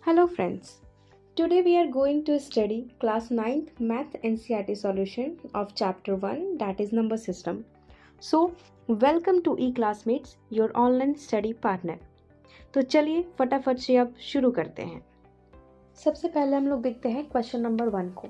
Hello friends. Today we are going to study class 9th math NCERT solution of chapter 1, that is number system. So welcome to eClassmates, your online study partner. तो चलिए फटाफट से अब शुरू करते हैं। सबसे पहले हम लोग देखते हैं क्वेश्चन नंबर 1 को।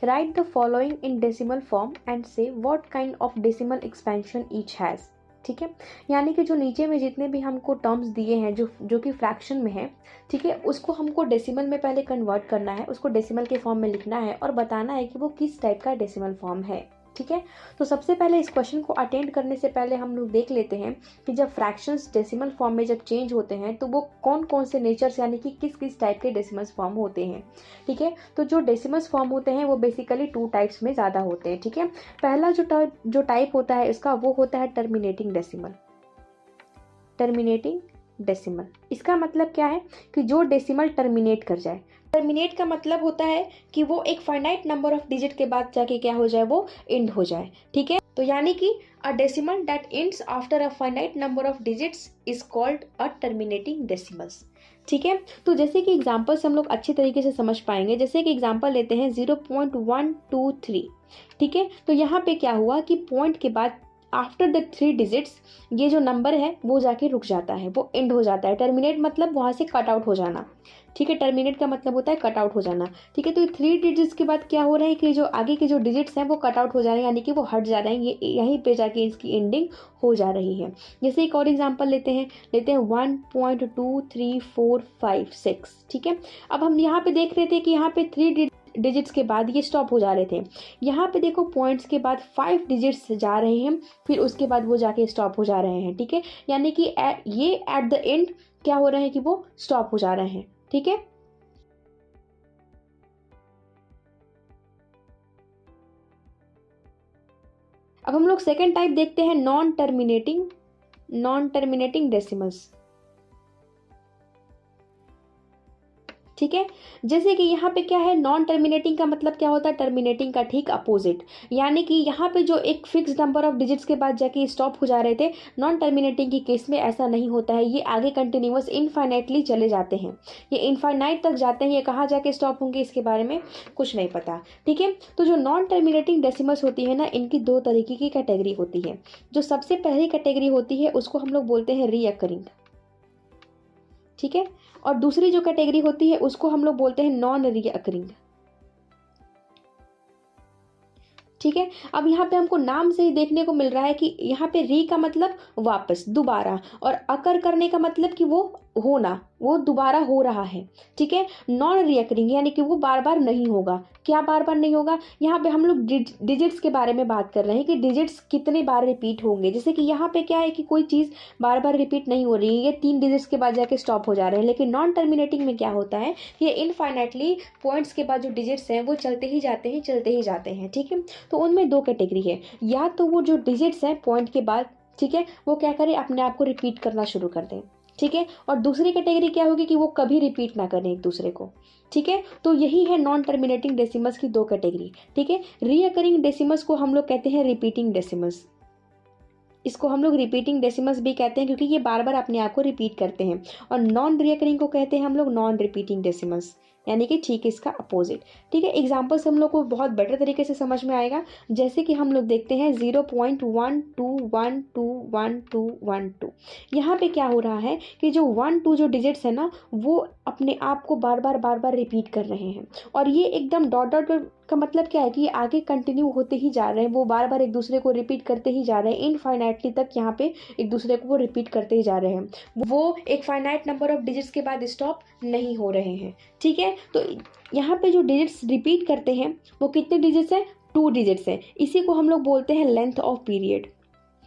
Write the following in decimal form and say what kind of decimal expansion each has. ठीक है, यानी कि जो नीचे में जितने भी हमको टर्म्स दिए हैं जो कि फ्रैक्शन में है, ठीक है, उसको हमको डेसिमल में पहले कन्वर्ट करना है, उसको डेसिमल के फॉर्म में लिखना है और बताना है कि वो किस टाइप का डेसिमल फॉर्म है। ठीक है, तो सबसे पहले इस क्वेश्चन को अटेंड करने से पहले हम लोग देख लेते हैं कि जब फ्रैक्शंस डेसिमल फॉर्म में जब चेंज होते हैं तो वो कौन कौन से नेचर्स यानी कि किस किस टाइप के डेसिमल्स फॉर्म होते हैं। ठीक है, तो जो डेसिमल्स फॉर्म होते हैं वो बेसिकली 2 टाइप्स में ज़्यादा होते हैं। ठीक है, पहला जो टाइप होता है इसका वो होता है टर्मिनेटिंग डेसिमल। टर्मिनेटिंग डेसिमल इसका मतलब क्या है कि जो डेसिमल टर्मिनेट कर जाए। टर्मिनेट का मतलब होता है कि वो एक फाइनाइट नंबर ऑफ डिजिट के बाद जाके क्या हो जाए, वो एंड हो जाए। ठीक है, तो यानी कि a decimal that ends after a finite number of digits is called a terminating decimals. ठीक है, तो जैसे कि एग्जांपल्स हम लोग अच्छी तरीके से समझ पाएंगे। जैसे कि एग्जांपल लेते हैं 0.123। ठीक है, तो यहाँ पे क्या हुआ कि पॉइंट के बाद आफ्टर द 3 डिजिट्स ये जो नंबर है वो जाके रुक जाता है, वो एंड हो जाता है। टर्मिनेट मतलब वहाँ से कट आउट हो जाना। ठीक है, टर्मिनेट का मतलब होता है कट आउट हो जाना। ठीक है, तो 3 डिजिट्स के बाद क्या हो रहा है कि जो आगे के जो डिजिट्स हैं वो कट आउट हो जा रहे हैं, यानी कि वो हट जा रहे हैं, ये यहीं पे जाके इसकी एंडिंग हो जा रही है। जैसे एक और एग्जांपल लेते हैं 1.2345 ठीक है, अब हम यहाँ पे देख रहे थे कि यहाँ पे 3 डिजिट्स के बाद ये स्टॉप हो जा रहे थे। यहाँ पे देखो पॉइंट्स के बाद 5 डिजिट्स जा रहे हैं, फिर उसके बाद वो जाके स्टॉप हो जा रहे हैं। ठीक है, यानी कि ये एट द एंड क्या हो रहा है कि वो स्टॉप हो जा रहे हैं। ठीक है, अब हम लोग सेकेंड टाइप देखते हैं नॉन टर्मिनेटिंग डेसिमल्स। ठीक है, जैसे कि यहाँ पे क्या है, नॉन टर्मिनेटिंग का मतलब क्या होता है, टर्मिनेटिंग का ठीक अपोजिट। यानी कि यहाँ पे जो एक फिक्स नंबर ऑफ डिजिट्स के बाद जाके स्टॉप हो जा रहे थे, नॉन टर्मिनेटिंग की केस में ऐसा नहीं होता है। ये आगे कंटिन्यूअस इनफाइनाइटली चले जाते हैं, ये इनफाइनाइट तक जाते हैं। ये कहाँ जाके स्टॉप होंगे इसके बारे में कुछ नहीं पता। ठीक है, तो जो नॉन टर्मिनेटिंग डेसिमल्स होती है ना, इनकी 2 तरीके की कैटेगरी होती है। जो सबसे पहली कैटेगरी होती है उसको हम लोग बोलते हैं रीअकरिंग। ठीक है, और दूसरी जो कैटेगरी होती है उसको हम लोग बोलते हैं नॉन रीअकरिंग। ठीक है, अब यहाँ पे हमको नाम से ही देखने को मिल रहा है कि यहाँ पे री का मतलब वापस दोबारा, और अकर करने का मतलब कि वो होना, वो दोबारा हो रहा है। ठीक है, नॉन रियकरिंग यानी कि वो बार बार नहीं होगा। क्या बार बार नहीं होगा, यहाँ पे हम लोग डिजिट्स के बारे में बात कर रहे हैं कि डिजिट्स कितने बार रिपीट होंगे। जैसे कि यहाँ पे क्या है कि कोई चीज़ बार बार रिपीट नहीं हो रही है, ये 3 डिजिट्स के बाद जाके स्टॉप हो जा रहे हैं। लेकिन नॉन टर्मिनेटिंग में क्या होता है, ये इनफाइनाइटली पॉइंट्स के बाद जो डिजिट्स हैं वो चलते ही जाते हैं। ठीक है, तो उनमें 2 कैटेगरी है। या तो वो जो डिजिट्स हैं पॉइंट के बाद, ठीक है, वो क्या करें, अपने आप को रिपीट करना शुरू कर दें। ठीक है, और दूसरी कैटेगरी क्या होगी कि वो कभी रिपीट ना करें एक दूसरे को। ठीक है, तो यही है नॉन टर्मिनेटिंग डेसिमल्स की 2 कैटेगरी। ठीक है, रीअकरिंग डेसिमल्स को हम लोग कहते हैं रिपीटिंग डेसिमल्स। इसको हम लोग रिपीटिंग डेसिमल्स भी कहते हैं क्योंकि ये बार बार अपने आप को रिपीट करते हैं। और नॉन रीअकरिंग को कहते हैं हम लोग नॉन रिपीटिंग डेसिमल्स, यानी कि ठीक इसका अपोजिट। ठीक है, एग्जाम्पल्स हम लोग को बहुत बेटर तरीके से समझ में आएगा। जैसे कि हम लोग देखते हैं 0.12121212। यहाँ पे क्या हो रहा है कि जो 1-2 जो डिजिट्स है ना, वो अपने आप को बार बार रिपीट कर रहे हैं। और ये एकदम डॉट का मतलब क्या है कि ये आगे कंटिन्यू होते ही जा रहे हैं, वो बार बार एक दूसरे को रिपीट करते ही जा रहे हैं। इनफाइनाइटली तक यहाँ पे एक दूसरे को वो रिपीट करते ही जा रहे हैं, वो एक फाइनाइट नंबर ऑफ डिजिट्स के बाद स्टॉप नहीं हो रहे हैं। ठीक है, तो यहाँ पे जो डिजिट्स रिपीट करते हैं वो कितने डिजिट्स हैं, 2 डिजिट्स हैं। इसी को हम लोग बोलते हैं लेंथ ऑफ पीरियड।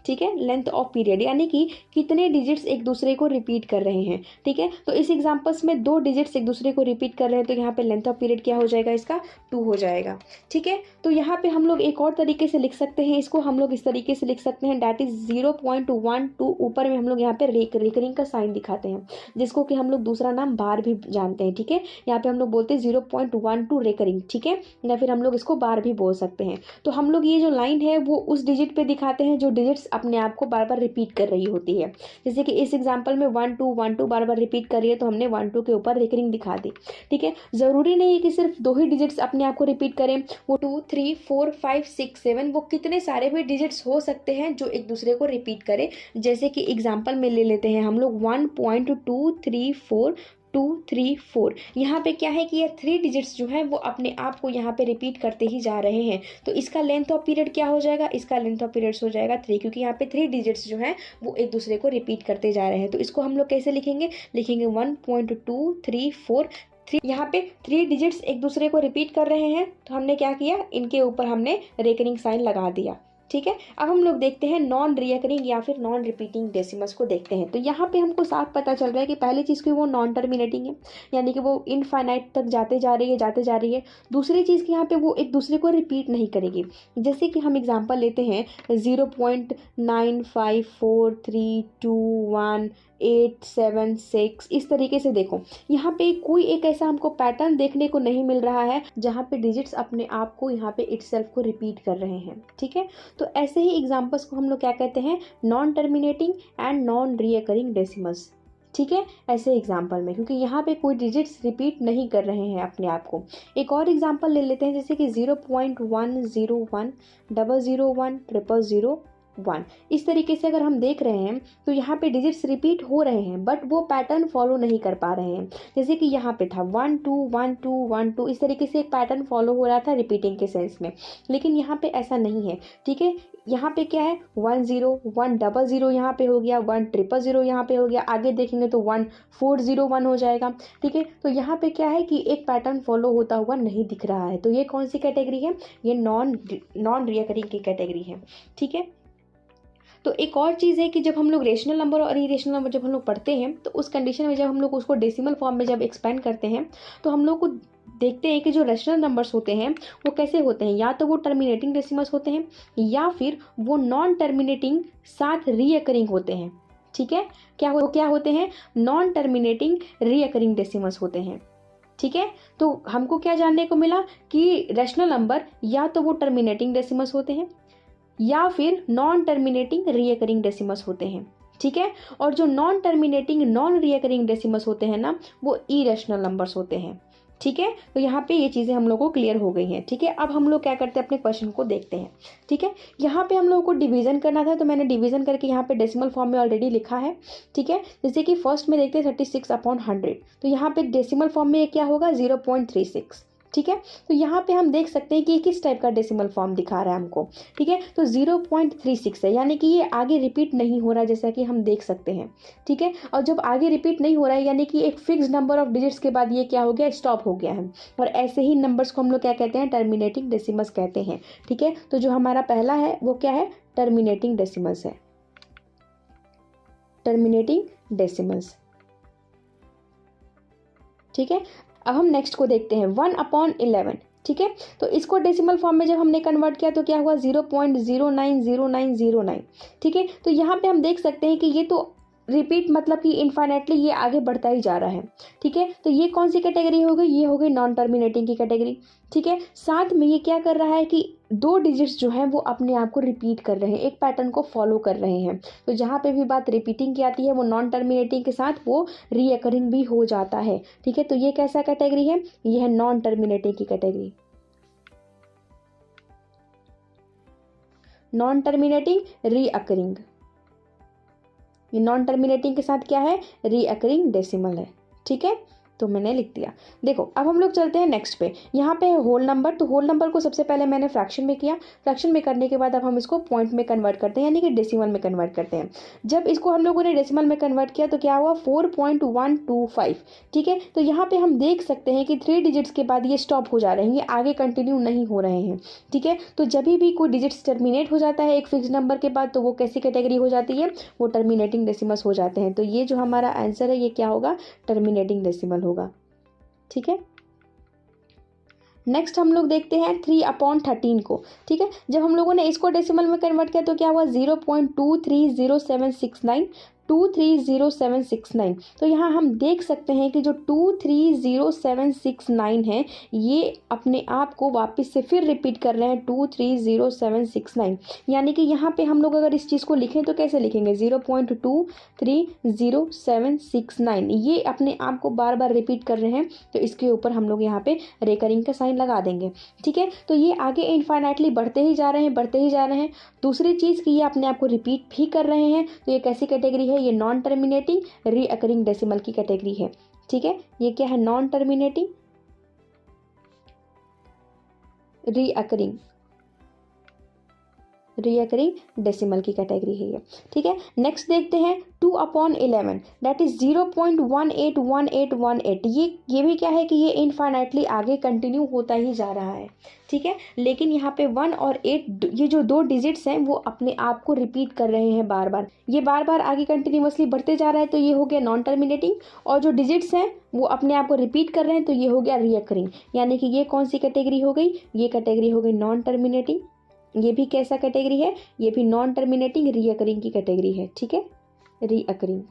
ठीक है, लेंथ ऑफ पीरियड यानी कि कितने डिजिट्स एक दूसरे को रिपीट कर रहे हैं। ठीक है, तो इस एग्जांपल्स में 2 डिजिट्स एक दूसरे को रिपीट कर रहे हैं, तो यहाँ पे लेंथ ऑफ पीरियड क्या हो जाएगा, इसका 2 हो जाएगा। ठीक है, तो यहाँ पे हम लोग एक और तरीके से लिख सकते हैं इसको, हम लोग इस तरीके से लिख सकते हैं, डैट इज 0.12। ऊपर में हम लोग यहाँ पे रिकरिंग का साइन दिखाते हैं, जिसको कि हम लोग दूसरा नाम बार भी जानते हैं। ठीक है, यहाँ पे हम लोग बोलते हैं 0.12 रिकरिंग। ठीक है, या फिर हम लोग इसको बार भी बोल सकते हैं। तो हम लोग ये जो लाइन है वो उस डिजिट पे दिखाते हैं जो डिजिट्स अपने आप को बार बार रिपीट कर रही होती है। जैसे कि इस एग्जाम्पल में 1 2 1 2 बार बार रिपीट कर रही है, तो हमने 1 2 के ऊपर रेकरिंग दिखा दी। ठीक है, ज़रूरी नहीं है कि सिर्फ 2 ही डिजिट्स अपने आप को रिपीट करें, वो 2 3 4 5 6 7 वो कितने सारे भी डिजिट्स हो सकते हैं जो एक दूसरे को रिपीट करें। जैसे कि एग्जाम्पल में ले लेते हैं हम लोग 1.234 2 3 4। यहाँ पे क्या है कि ये 3 डिजिट्स जो हैं वो अपने आप को यहाँ पे रिपीट करते ही जा रहे हैं। तो इसका लेंथ ऑफ पीरियड क्या हो जाएगा, इसका लेंथ ऑफ पीरियड्स हो जाएगा 3, क्योंकि यहाँ पे 3 डिजिट्स जो हैं वो एक दूसरे को रिपीट करते जा रहे हैं। तो इसको हम लोग कैसे लिखेंगे, लिखेंगे 1.234 3। यहाँ पे 3 डिजिट्स एक दूसरे को रिपीट कर रहे हैं, तो हमने क्या किया, इनके ऊपर हमने रेकरिंग साइन लगा दिया। ठीक है, अब हम लोग देखते हैं नॉन रिकरिंग या फिर नॉन रिपीटिंग डेसिमल्स को देखते हैं। तो यहाँ पे हमको साफ पता चल रहा है कि पहली चीज़ की वो नॉन टर्मिनेटिंग है, यानी कि वो इनफाइनाइट तक जाते जा रही है। दूसरी चीज़ की यहाँ पे वो एक दूसरे को रिपीट नहीं करेगी। जैसे कि हम एग्जांपल लेते हैं 0.954321876, इस तरीके से देखो यहाँ पे कोई एक ऐसा हमको पैटर्न देखने को नहीं मिल रहा है जहाँ पे डिजिट्स अपने आप को यहाँ पे इटसेल्फ को रिपीट कर रहे हैं। ठीक है, तो ऐसे ही एग्जांपल्स को हम लोग क्या कहते हैं, non terminating and non recurring decimals. ठीक है, ऐसे एग्जाम्पल में, क्योंकि यहाँ पे कोई डिजिट्स रिपीट नहीं कर रहे हैं अपने आप को। एक और एग्जाम्पल ले लेते हैं, जैसे कि 0.101001001 इस तरीके से अगर हम देख रहे हैं तो यहाँ पे डिजिट्स रिपीट हो रहे हैं, बट वो पैटर्न फॉलो नहीं कर पा रहे हैं। जैसे कि यहाँ पे था 1 2 1 2 1 2, इस तरीके से एक पैटर्न फॉलो हो रहा था रिपीटिंग के सेंस में, लेकिन यहाँ पे ऐसा नहीं है। ठीक है, यहाँ पे क्या है 1 0 1 00 यहाँ पे हो गया, 1 000 यहाँ पे हो गया, आगे देखेंगे तो 1 401 हो जाएगा। ठीक है, तो यहाँ पे क्या है कि एक पैटर्न फॉलो होता हुआ नहीं दिख रहा है। तो ये कौन सी कैटेगरी है, ये नॉन रिकरिंग की कैटेगरी है। ठीक है, तो एक और चीज़ है कि जब हम लोग रेशनल नंबर और इरेशनल नंबर जब हम लोग पढ़ते हैं, तो उस कंडीशन में जब हम लोग उसको डेसिमल फॉर्म में जब एक्सपेंड करते हैं, तो हम लोग को देखते हैं कि जो रेशनल नंबर्स होते हैं वो कैसे होते हैं, या तो वो टर्मिनेटिंग डेसिमल्स होते हैं या फिर वो नॉन टर्मिनेटिंग साथ रीअकरिंग होते हैं। ठीक है, क्या होते हैं, नॉन टर्मिनेटिंग रीअकरिंग डेसिमल्स होते हैं। ठीक है, तो हमको क्या जानने को मिला कि रेशनल नंबर या तो वो टर्मिनेटिंग डेसिमल्स होते हैं या फिर नॉन टर्मिनेटिंग रीअकरिंग डेसिमल्स होते हैं। ठीक है, और जो non terminating non recurring decimals होते हैं ना, वो इरेशनल नंबर्स होते हैं। ठीक है, तो यहाँ पे ये चीज़ें हम लोग को क्लियर हो गई हैं। ठीक है, अब हम लोग क्या करते हैं, अपने क्वेश्चन को देखते हैं। ठीक है, यहाँ पे हम लोगों को डिवीजन करना था, तो मैंने डिवीजन करके यहाँ पे डेसिमल फॉर्म में ऑलरेडी लिखा है। ठीक है, जैसे कि फर्स्ट में देखते हैं 36/100, तो यहाँ पे डेसिमल फॉर्म में क्या होगा 0.36। ठीक है, तो यहाँ पे हम देख सकते हैं कि किस टाइप का डेसिमल फॉर्म दिखा रहा है हमको। ठीक है, तो 0.36 है, यानी कि ये आगे रिपीट नहीं हो रहा, जैसा कि हम देख सकते हैं। ठीक है, और जब आगे रिपीट नहीं हो रहा है यानी कि एक फिक्स नंबर ऑफ डिजिट्स के बाद ये क्या हो गया, स्टॉप हो गया है। और ऐसे ही नंबर्स को हम लोग क्या कहते हैं, टर्मिनेटिंग डेसिमल्स कहते हैं। ठीक है, तो जो हमारा पहला है वो क्या है, टर्मिनेटिंग डेसिमल्स है, टर्मिनेटिंग डेसिमल्स। ठीक है, अब हम नेक्स्ट को देखते हैं 1/11। ठीक है, तो इसको डेसिमल फॉर्म में जब हमने कन्वर्ट किया तो क्या हुआ 0.090909। ठीक है, तो यहाँ पे हम देख सकते हैं कि ये तो रिपीट मतलब कि इनफाइनाइटली ये आगे बढ़ता ही जा रहा है। ठीक है, तो ये कौन सी कैटेगरी हो गई, ये हो गई नॉन टर्मिनेटिंग की कैटेगरी। ठीक है, साथ में ये क्या कर रहा है कि 2 डिजिट्स जो हैं वो अपने आप को रिपीट कर रहे हैं, एक पैटर्न को फॉलो कर रहे हैं। तो जहाँ पे भी बात रिपीटिंग की आती है वो नॉन टर्मिनेटिंग के साथ वो रीअकरिंग भी हो जाता है। ठीक है, तो ये कैसा कैटेगरी है, ये है नॉन टर्मिनेटिंग की कैटेगरी, नॉन टर्मिनेटिंग रीअकरिंग। ये नॉन टर्मिनेटिंग के साथ क्या है, रीअकरिंग डेसिमल है। ठीक है, तो मैंने लिख दिया। देखो अब हम लोग चलते हैं नेक्स्ट पे, यहाँ पे है होल नंबर। तो होल नंबर को सबसे पहले मैंने फ्रैक्शन में किया, फ्रैक्शन में करने के बाद अब हम इसको पॉइंट में कन्वर्ट करते हैं, यानी कि डेसिमल में कन्वर्ट करते हैं। जब इसको हम लोगों ने डेसिमल में कन्वर्ट किया तो क्या हुआ 4.125। ठीक है, तो यहाँ पे हम देख सकते हैं कि 3 डिजिट्स के बाद ये स्टॉप हो जा रहे हैं, ये आगे कंटिन्यू नहीं हो रहे हैं। ठीक है, तो जब भी कोई डिजिट्स टर्मिनेट हो जाता है एक फिक्स नंबर के बाद, तो वो कैसी कैटेगरी हो जाती है, वो टर्मिनेटिंग डेसिमल्स हो जाते हैं। तो ये जो हमारा आंसर है ये क्या होगा, टर्मिनेटिंग डेसिमल होगा। ठीक है, नेक्स्ट हम लोग देखते हैं 3/13 को। ठीक है, जब हम लोगों ने इसको डेसिमल में कन्वर्ट किया तो क्या हुआ 0.230769 230,769। तो यहाँ हम देख सकते हैं कि जो 230,769 है ये अपने आप को वापस से फिर रिपीट कर रहे हैं 230,769। यानी कि यहाँ पे हम लोग अगर इस चीज़ को लिखें तो कैसे लिखेंगे 0.230,769, ये अपने आप को बार बार रिपीट कर रहे हैं तो इसके ऊपर हम लोग यहाँ पे रेकरिंग का साइन लगा देंगे। ठीक है, तो ये आगे इनफाइनाइटली बढ़ते ही जा रहे हैं, बढ़ते ही जा रहे हैं। दूसरी चीज़ कि ये अपने आप को रिपीट भी कर रहे हैं, तो ये कैसी कैटेगरी है, ये नॉन टर्मिनेटिंग रीअकरिंग डेसिमल की कैटेगरी है। ठीक है, ये क्या है, नॉन टर्मिनेटिंग रीअकरिंग डेसिमल की कैटेगरी है ये। ठीक है, नेक्स्ट देखते हैं 2/11 दैट इज 0.181818। ये भी क्या है कि ये इनफाइनाइटली आगे कंटिन्यू होता ही जा रहा है। ठीक है, लेकिन यहाँ पे 1 और 8 ये जो दो डिजिट्स हैं वो अपने आप को रिपीट कर रहे हैं बार बार, ये बार बार आगे कंटिन्यूअसली बढ़ते जा रहा है, तो ये हो गया नॉन टर्मिनेटिंग। और जो डिजिट्स हैं वो अपने आप को रिपीट कर रहे हैं, तो ये हो गया रीअकरिंग। यानी कि ये कौन सी कैटेगरी हो गई, ये कैटेगरी हो गई नॉन टर्मिनेटिंग। ये भी कैसा कैटेगरी है, ये भी नॉन टर्मिनेटिंग रीअकरिंग की कैटेगरी है। ठीक है, रीअकरिंग।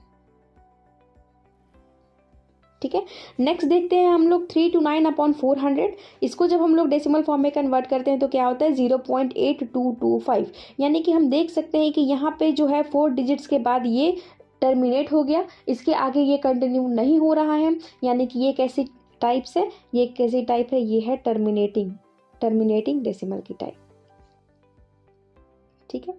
ठीक है, नेक्स्ट देखते हैं हम लोग 329/400। इसको जब हम लोग डेसिमल फॉर्म में कन्वर्ट करते हैं तो क्या होता है 0.8225। यानी कि हम देख सकते हैं कि यहाँ पे जो है 4 डिजिट्स के बाद ये टर्मिनेट हो गया, इसके आगे ये कंटिन्यू नहीं हो रहा है। यानी कि ये कैसी टाइप से, ये कैसी टाइप है, ये है टर्मिनेटिंग डेसिमल की टाइप। ठीक है,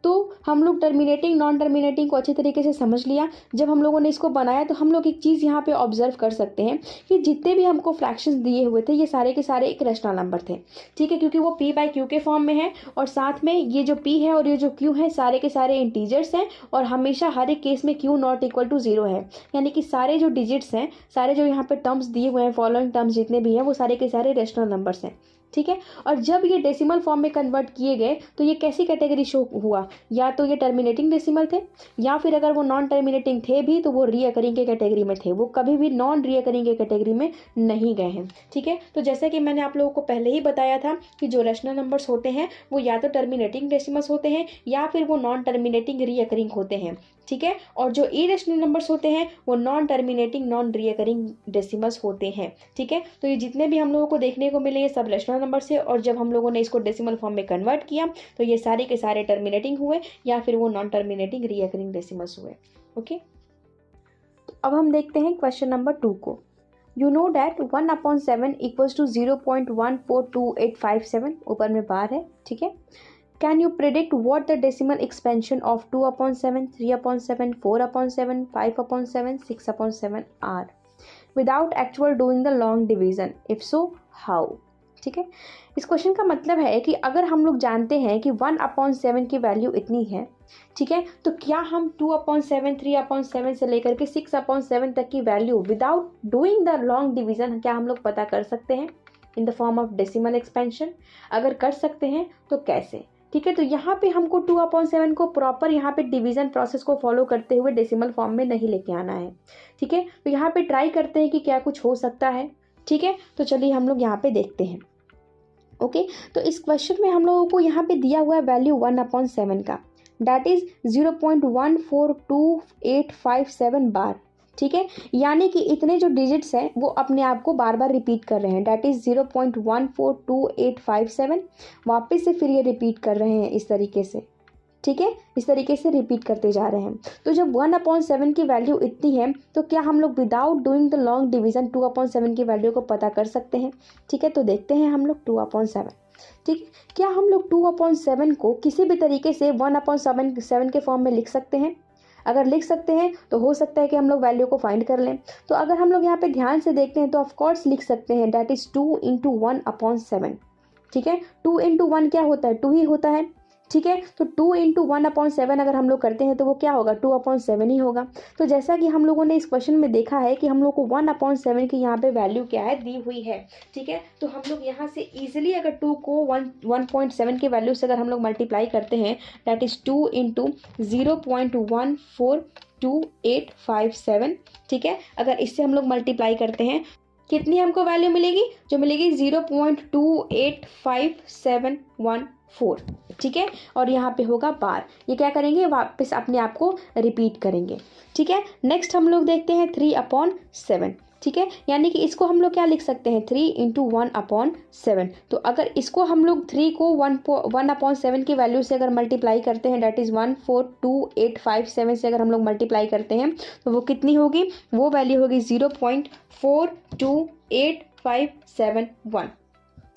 तो हम लोग टर्मिनेटिंग नॉन टर्मिनेटिंग को अच्छे तरीके से समझ लिया। जब हम लोगों ने इसको बनाया तो हम लोग एक चीज़ यहाँ पे ऑब्जर्व कर सकते हैं कि जितने भी हमको फ्रैक्शंस दिए हुए थे ये सारे के सारे एक रेशनल नंबर थे। ठीक है, क्योंकि वो p/q के फॉर्म में है और साथ में ये जो p है और ये जो q है सारे के सारे इंटीजर्स हैं और हमेशा हर एक केस में q ≠ 0 है। यानी कि सारे जो डिजिट्स हैं, सारे जो यहाँ पे टर्म्स दिए हुए हैं, फॉलोइंग टर्म्स जितने भी हैं वो सारे के सारे रेशनल नंबर्स हैं। ठीक है, और जब ये डेसिमल फॉर्म में कन्वर्ट किए गए तो ये कैसी कैटेगरी शो हुआ, या तो ये टर्मिनेटिंग डेसिमल थे या फिर अगर वो नॉन टर्मिनेटिंग थे भी तो वो रीअकरिंग के कैटेगरी में थे, वो कभी भी नॉन रीअकरिंग के कैटेगरी में नहीं गए हैं। ठीक है, तो जैसे कि मैंने आप लोगों को पहले ही बताया था कि जो रेशनल नंबर्स होते हैं वो या तो टर्मिनेटिंग डेसिमल्स होते हैं या फिर वो नॉन टर्मिनेटिंग रीअकरिंग होते हैं। ठीक है, और जो इरेशनल नंबर्स होते हैं वो non terminating non recurring decimals होते हैं। ठीक है, तो ये जितने भी हम लोगों को देखने को मिले ये सब रेशनल नंबर से, और जब हम लोगों ने इसको डेसिमल फॉर्म में कन्वर्ट किया तो ये सारे के सारे टर्मिनेटिंग हुए या फिर वो नॉन टर्मिनेटिंग रीअकरिंग डेसिमल्स हुए। ओके, तो अब हम देखते हैं क्वेश्चन नंबर 2 को। यू नो डैट 1/7 = 0.142857, ऊपर में बार है। ठीक है, Can you predict what the decimal expansion of 2/7, 3/7, 4/7, 5/7, 6/7 are without actual doing the long division? If so, how? ठीक है, इस क्वेश्चन का मतलब है कि अगर हम लोग जानते हैं कि 1/7 की वैल्यू इतनी है, ठीक है, तो क्या हम 2/7, 3/7 से लेकर के 6/7 तक की value without doing the long division क्या हम लोग पता कर सकते हैं इन the form of decimal expansion? अगर कर सकते हैं तो कैसे? ठीक है, तो यहाँ पे हमको 2/7 को प्रॉपर यहाँ पे डिवीजन प्रोसेस को फॉलो करते हुए डेसिमल फॉर्म में नहीं लेके आना है। ठीक है, तो यहाँ पे ट्राई करते हैं कि क्या कुछ हो सकता है। ठीक है, तो चलिए हम लोग यहाँ पे देखते हैं। ओके, तो इस क्वेश्चन में हम लोगों को यहाँ पे दिया हुआ है वैल्यू 1/7 का, दैट इज 0.142857 बार। ठीक है, यानी कि इतने जो डिजिट्स हैं वो अपने आप को बार बार रिपीट कर रहे हैं, डैट इज 0.142857 वापस से फिर ये रिपीट कर रहे हैं इस तरीके से। ठीक है, इस तरीके से रिपीट करते जा रहे हैं। तो जब 1/7 की वैल्यू इतनी है तो क्या हम लोग without doing the long division 2/7 की वैल्यू को पता कर सकते हैं? ठीक है, तो देखते हैं हम लोग 2/7। ठीक, क्या हम लोग 2/7 को किसी भी तरीके से 1/7 के फॉर्म में लिख सकते हैं? अगर लिख सकते हैं तो हो सकता है कि हम लोग वैल्यू को फाइंड कर लें। तो अगर हम लोग यहाँ पे ध्यान से देखते हैं तो ऑफकोर्स लिख सकते हैं, डैट इज 2 × 1/7। ठीक है, 2 × 1 क्या होता है, 2 ही होता है। ठीक है, तो 2 × 1/7 अगर हम लोग करते हैं तो वो क्या होगा, 2/7 ही होगा। तो जैसा कि हम लोगों ने इस क्वेश्चन में देखा है कि हम लोग को 1/7 की यहाँ पे वैल्यू क्या है, दी हुई है। ठीक है, तो हम लोग यहाँ से इजीली अगर 2 को 1.7 की वैल्यू से अगर हम लोग मल्टीप्लाई करते हैं, दैट इज 2 × 0.142857। ठीक है, अगर इससे हम लोग मल्टीप्लाई करते हैं कितनी हमको वैल्यू मिलेगी, जो मिलेगी 0.28571 4, ठीक है, और यहाँ पे होगा बार। ये क्या करेंगे, वापस अपने आप को रिपीट करेंगे, ठीक है। नेक्स्ट हम लोग देखते हैं 3/7, ठीक है, यानी कि इसको हम लोग क्या लिख सकते हैं, 3 × 1/7। तो अगर इसको हम लोग 3 को 1/7 की वैल्यू से अगर मल्टीप्लाई करते हैं, डैट इज़ 142,857 से अगर हम लोग मल्टीप्लाई करते हैं तो वो कितनी होगी, वो वैल्यू होगी 0.428571,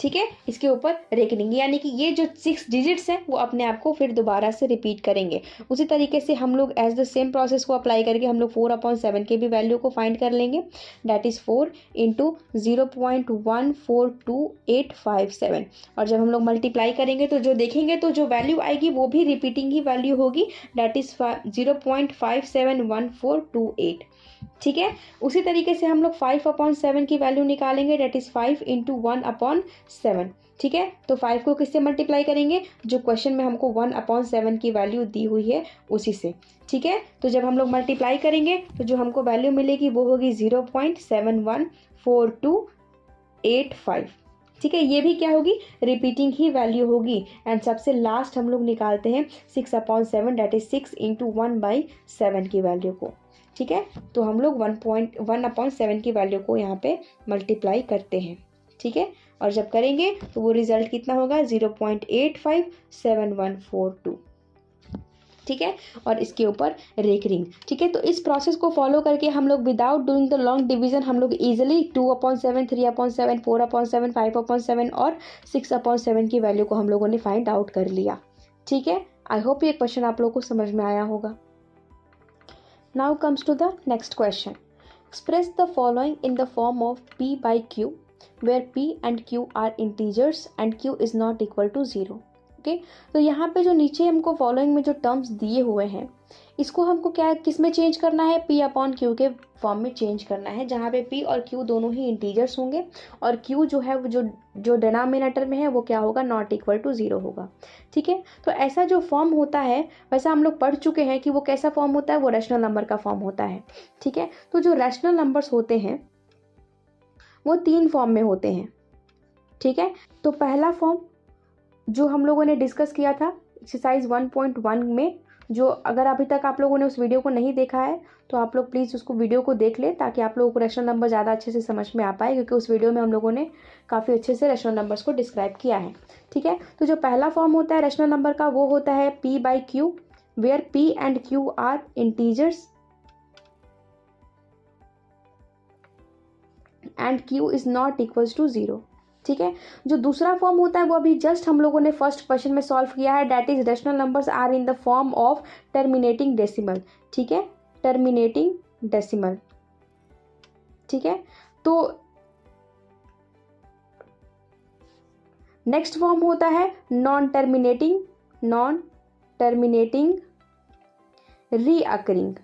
ठीक है। इसके ऊपर रेकनिंग, यानी कि ये जो 6 डिजिट्स हैं वो अपने आप को फिर दोबारा से रिपीट करेंगे। उसी तरीके से हम लोग एज द सेम प्रोसेस को अप्लाई करके हम लोग 4/7 के भी वैल्यू को फाइंड कर लेंगे, डैट इज़ 4 × 0.142857। और जब हम लोग मल्टीप्लाई करेंगे तो जो देखेंगे तो जो वैल्यू आएगी वो भी रिपीटिंग ही वैल्यू होगी, डैट इज़ 0.571428, ठीक है। उसी तरीके से हम लोग 5/7 की वैल्यू निकालेंगे, डेट इज़ 5 × 1/7, ठीक है। तो 5 को किससे मल्टीप्लाई करेंगे, जो क्वेश्चन में हमको 1/7 की वैल्यू दी हुई है उसी से, ठीक है। तो जब हम लोग मल्टीप्लाई करेंगे तो जो हमको वैल्यू मिलेगी वो होगी 0.714285, ठीक है। ये भी क्या होगी, रिपीटिंग ही वैल्यू होगी। एंड सबसे लास्ट हम लोग निकालते हैं 6/7, डेट इज 6 × 1/7 की वैल्यू को, ठीक है। तो हम लोग 1/7 की वैल्यू को यहाँ पे मल्टीप्लाई करते हैं, ठीक है। और जब करेंगे तो वो रिजल्ट कितना होगा, 0.857142, ठीक है। और इसके ऊपर रेकरिंग, ठीक है। तो इस प्रोसेस को फॉलो करके हम लोग without doing the long division हम लोग इजीली 2/7, 3/7, 4/7, 5/7 और 6/7 की वैल्यू को हम लोगों ने फाइंड आउट कर लिया, ठीक है। आई होप ये क्वेश्चन आप लोगों को समझ में आया होगा। Now comes to the next question. Express the following in the form of P/Q, where P and Q are integers and Q is not equal to 0. Okay, तो यहाँ पे जो नीचे हमको फॉलोइंग में जो टर्म्स दिए हुए हैं इसको हमको क्या किस में चेंज करना है, P/Q के फॉर्म में चेंज करना है, जहाँ पे P और Q दोनों ही इंटीजर्स होंगे और Q जो है जो डिनोमिनेटर में है वो क्या होगा, नॉट इक्वल टू 0 होगा, ठीक है। तो ऐसा जो फॉर्म होता है वैसा हम लोग पढ़ चुके हैं कि वो कैसा फॉर्म होता है, वो रैशनल नंबर का फॉर्म होता है, ठीक है। तो जो रैशनल नंबर्स होते हैं वो 3 फॉर्म में होते हैं, ठीक है। तो पहला फॉर्म जो हम लोगों ने डिस्कस किया था एक्सरसाइज 1.1 में, जो अगर अभी तक आप लोगों ने उस वीडियो को नहीं देखा है तो आप लोग प्लीज़ उसको वीडियो को देख लें ताकि आप लोगों को रैशनल नंबर ज़्यादा अच्छे से समझ में आ पाए, क्योंकि उस वीडियो में हम लोगों ने काफ़ी अच्छे से रैशनल नंबर्स को डिस्क्राइब किया है, ठीक है। तो जो पहला फॉर्म होता है रैशनल नंबर का वो होता है P/Q, where P and Q are integers and Q is not equals to 0, ठीक है। जो दूसरा फॉर्म होता है वो अभी जस्ट हम लोगों ने फर्स्ट क्वेश्चन में सॉल्व किया है, that is rational numbers are in the form of terminating decimal, ठीक है, टर्मिनेटिंग डेसिमल, ठीक है। तो नेक्स्ट फॉर्म होता है नॉन टर्मिनेटिंग रीअकरिंग,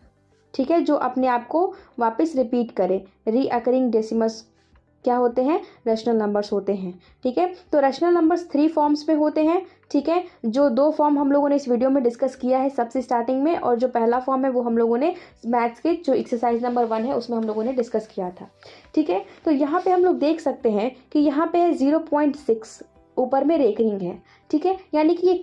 ठीक है, जो अपने आप को वापस रिपीट करे। रीअकरिंग डेसिमल्स क्या होते हैं, रैशनल नंबर्स होते हैं, ठीक है। तो रैशनल नंबर्स 3 फॉर्म्स में होते हैं, ठीक है। जो 2 फॉर्म हम लोगों ने इस वीडियो में डिस्कस किया है सबसे स्टार्टिंग में, और जो पहला फॉर्म है वो हम लोगों ने मैथ्स के जो एक्सरसाइज नंबर 1 है उसमें हम लोगों ने डिस्कस किया था, ठीक है। तो यहाँ पे हम लोग देख सकते हैं कि यहाँ पे है 0.6 ऊपर में रेकरिंग है, ठीक है, यानी कि ये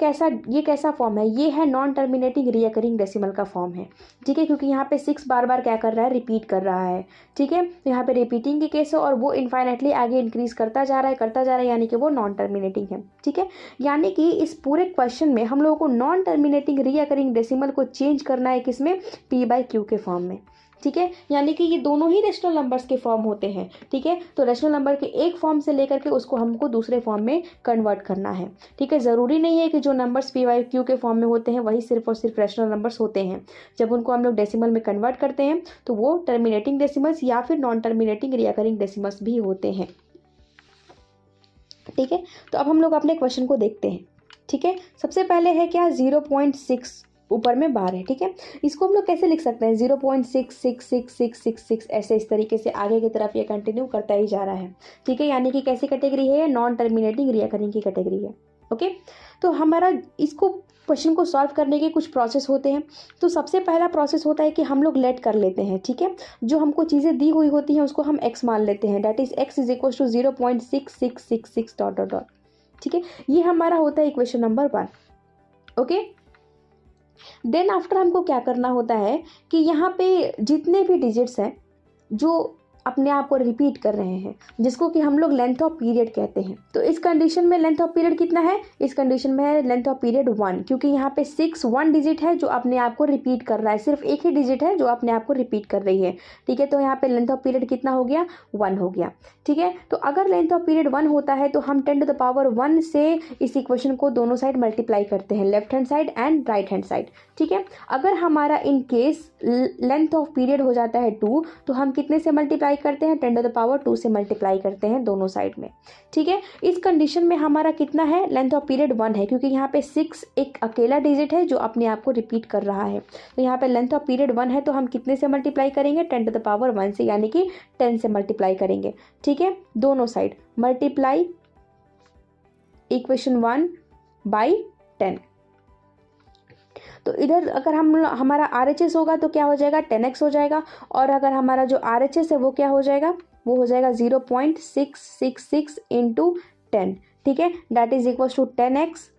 कैसा फॉर्म है, ये है नॉन टर्मिनेटिंग रीअकरिंग डेसिमल का फॉर्म है, ठीक है, क्योंकि यहाँ पे 6 बार बार क्या कर रहा है, रिपीट कर रहा है, ठीक है। तो यहाँ पे रिपीटिंग के केस है और वो इनफाइनाइटली आगे इंक्रीज करता जा रहा है, यानी कि वो नॉन टर्मिनेटिंग है, ठीक है। यानी कि इस पूरे क्वेश्चन में हम लोगों को नॉन टर्मिनेटिंग रीअकरिंग डेसिमल को चेंज करना है किसमें, P/Q के फॉर्म में, ठीक है। यानी कि ये दोनों ही रैशनल नंबर्स के फॉर्म होते हैं, ठीक है। तो रैशनल नंबर के एक फॉर्म से लेकर के उसको हमको दूसरे फॉर्म में कन्वर्ट करना है, ठीक है। ज़रूरी नहीं है कि जो नंबर्स P/Q के फॉर्म में होते हैं वही सिर्फ और सिर्फ रैशनल नंबर्स होते हैं। जब उनको हम लोग डेसिमल में कन्वर्ट करते हैं तो वो टर्मिनेटिंग डेसिमल्स या फिर नॉन टर्मिनेटिंग रीअकरिंग डेसिमल्स भी होते हैं, ठीक है। तो अब हम लोग अपने क्वेश्चन को देखते हैं, ठीक है। सबसे पहले है क्या, 0.6 ऊपर में बार है, ठीक है। इसको हम लोग कैसे लिख सकते हैं, 0.666666 ऐसे इस तरीके से आगे की तरफ ये कंटिन्यू करता ही जा रहा है, ठीक है। यानी कि कैसी कैटेगरी है, नॉन टर्मिनेटिंग रीअकरिंग की कैटेगरी है, ओके। तो हमारा इसको क्वेश्चन को सॉल्व करने के कुछ प्रोसेस होते हैं। तो सबसे पहला प्रोसेस होता है कि हम लोग लेट कर लेते हैं, ठीक है। जो हमको चीज़ें दी हुई होती हैं उसको हम x मान लेते हैं, that is x is equal to 0.6666 ... ठीक है, ये हमारा होता है equation number 1। Okay, then after हमको क्या करना होता है कि यहाँ पे जितने भी डिजिट्स हैं जो अपने आप को रिपीट कर रहे हैं, जिसको कि हम लोग लेंथ ऑफ पीरियड कहते हैं, तो इस कंडीशन में लेंथ ऑफ पीरियड कितना है, इस कंडीशन में है लेंथ ऑफ पीरियड 1, क्योंकि यहाँ पे 6 1 डिजिट है जो अपने आप को रिपीट कर रहा है, सिर्फ एक ही डिजिट है जो अपने आप को रिपीट कर रही है। ठीक है, तो यहाँ पे लेंथ ऑफ पीरियड कितना हो गया, 1 हो गया। ठीक है, तो अगर लेंथ ऑफ पीरियड 1 होता है तो हम 10⁻1 से इस इक्वेशन को दोनों साइड मल्टीप्लाई करते हैं, left hand side and right hand side. ठीक है, अगर हमारा in case length of period हो जाता है 2, तो हम कितने से मल्टीप्लाई करते हैं, 10⁻2 से मल्टीप्लाई करते हैं दोनों साइड में। ठीक है, इस कंडीशन में हमारा कितना है, लेंथ ऑफ पीरियड 1 है, क्योंकि यहाँ पे 6 एक अकेला डिजिट है जो अपने आप को रिपीट कर रहा है। तो यहाँ पे लेंथ ऑफ पीरियड 1 है, तो हम कितने से मल्टीप्लाई करेंगे, 10⁻1 से, यानी कि 10 से मल्टीप्लाई करेंगे। ठीक है, दोनों साइड मल्टीप्लाई इक्वेशन 1 बाई 10। तो इधर अगर हमारा RHS होगा तो क्या हो जाएगा, 10x हो जाएगा, और अगर हमारा जो RHS है वो क्या हो जाएगा, वो हो जाएगा 0.666 इंटू 10। ठीक है, that is equal to 10x,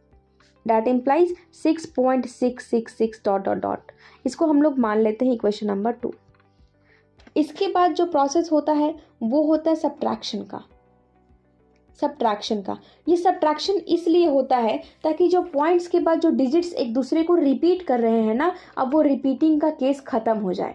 that implies 6.666 dot dot dot. इसको हम लोग मान लेते हैं इक्वेशन नंबर 2। इसके बाद जो प्रोसेस होता है वो होता है सब्ट्रैक्शन का। ये सब्ट्रैक्शन इसलिए होता है ताकि जो पॉइंट्स के बाद जो डिजिट्स एक दूसरे को रिपीट कर रहे हैं ना, अब वो रिपीटिंग का केस खत्म हो जाए।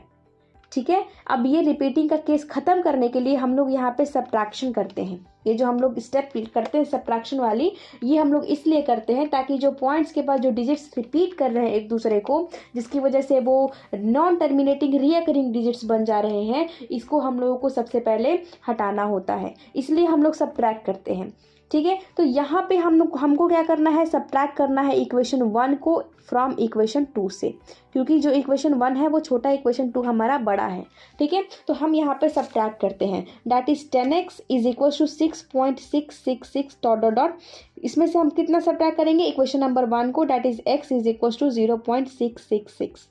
ठीक है, अब ये रिपीटिंग का केस खत्म करने के लिए हम लोग यहाँ पे सब्ट्रैक्शन करते हैं। ये जो हम लोग स्टेप करते हैं सब्ट्रैक्शन वाली, ये हम लोग इसलिए करते हैं ताकि जो पॉइंट्स के बाद जो डिजिट्स रिपीट कर रहे हैं एक दूसरे को, जिसकी वजह से वो नॉन टर्मिनेटिंग रिकरिंग डिजिट्स बन जा रहे हैं, इसको हम लोगों को सबसे पहले हटाना होता है, इसलिए हम लोग सब्ट्रैक्ट करते हैं। ठीक है, तो यहाँ पे हमको क्या करना है, सब्ट्रैक्ट करना है इक्वेशन 1 को फ्रॉम इक्वेशन 2 से, क्योंकि जो इक्वेशन 1 है वो छोटा, इक्वेशन 2 हमारा बड़ा है। ठीक है, तो हम यहाँ पे सब्ट्रैक्ट करते हैं, that is 10x is equal to 6.666 dot dot dot. इसमें से हम कितना सब्ट्रैक्ट करेंगे, इक्वेशन नंबर 1 को, that is x is equal to 0.666।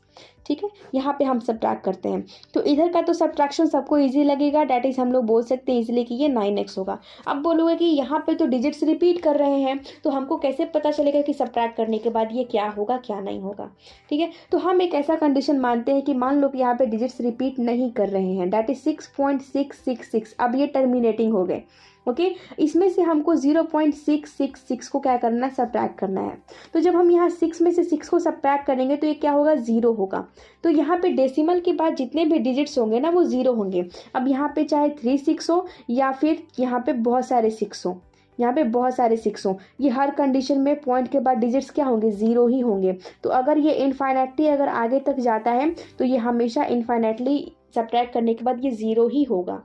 ठीक है, यहाँ पे हम सब्ट्रैक्ट करते हैं। तो इधर का तो सब्ट्रैक्शन सबको इजी लगेगा, दैट इज हम लोग बोल सकते हैं इजीली कि ये 9x होगा। अब बोलोगे कि यहाँ पे तो डिजिट्स रिपीट कर रहे हैं, तो हमको कैसे पता चलेगा कि सब्ट्रैक्ट करने के बाद ये क्या होगा क्या नहीं होगा। ठीक है, तो हम एक ऐसा कंडीशन मानते हैं कि मान लो कि यहाँ पे डिजिट्स रिपीट नहीं कर रहे हैं, दैट इज 6.666। अब ये टर्मिनेटिंग हो गए। ओके, इसमें से हमको 0.666 को क्या करना है, सब्ट्रैक्ट करना है। तो जब हम यहाँ 6 में से 6 को सब्ट्रैक्ट करेंगे तो ये क्या होगा, 0 होगा। तो यहाँ पे डेसिमल के बाद जितने भी डिजिट्स होंगे ना वो 0 होंगे। अब यहाँ पे चाहे 3 6 हो या फिर यहाँ पे बहुत सारे 6 हो, यहाँ पे बहुत सारे 6 हो, ये हर कंडीशन में पॉइंट के बाद डिजिट्स क्या होंगे, 0 ही होंगे। तो अगर ये इनफाइनाइटली अगर आगे तक जाता है तो ये हमेशा इनफाइनाइटली सब्ट्रैक्ट करने के बाद ये 0 ही होगा।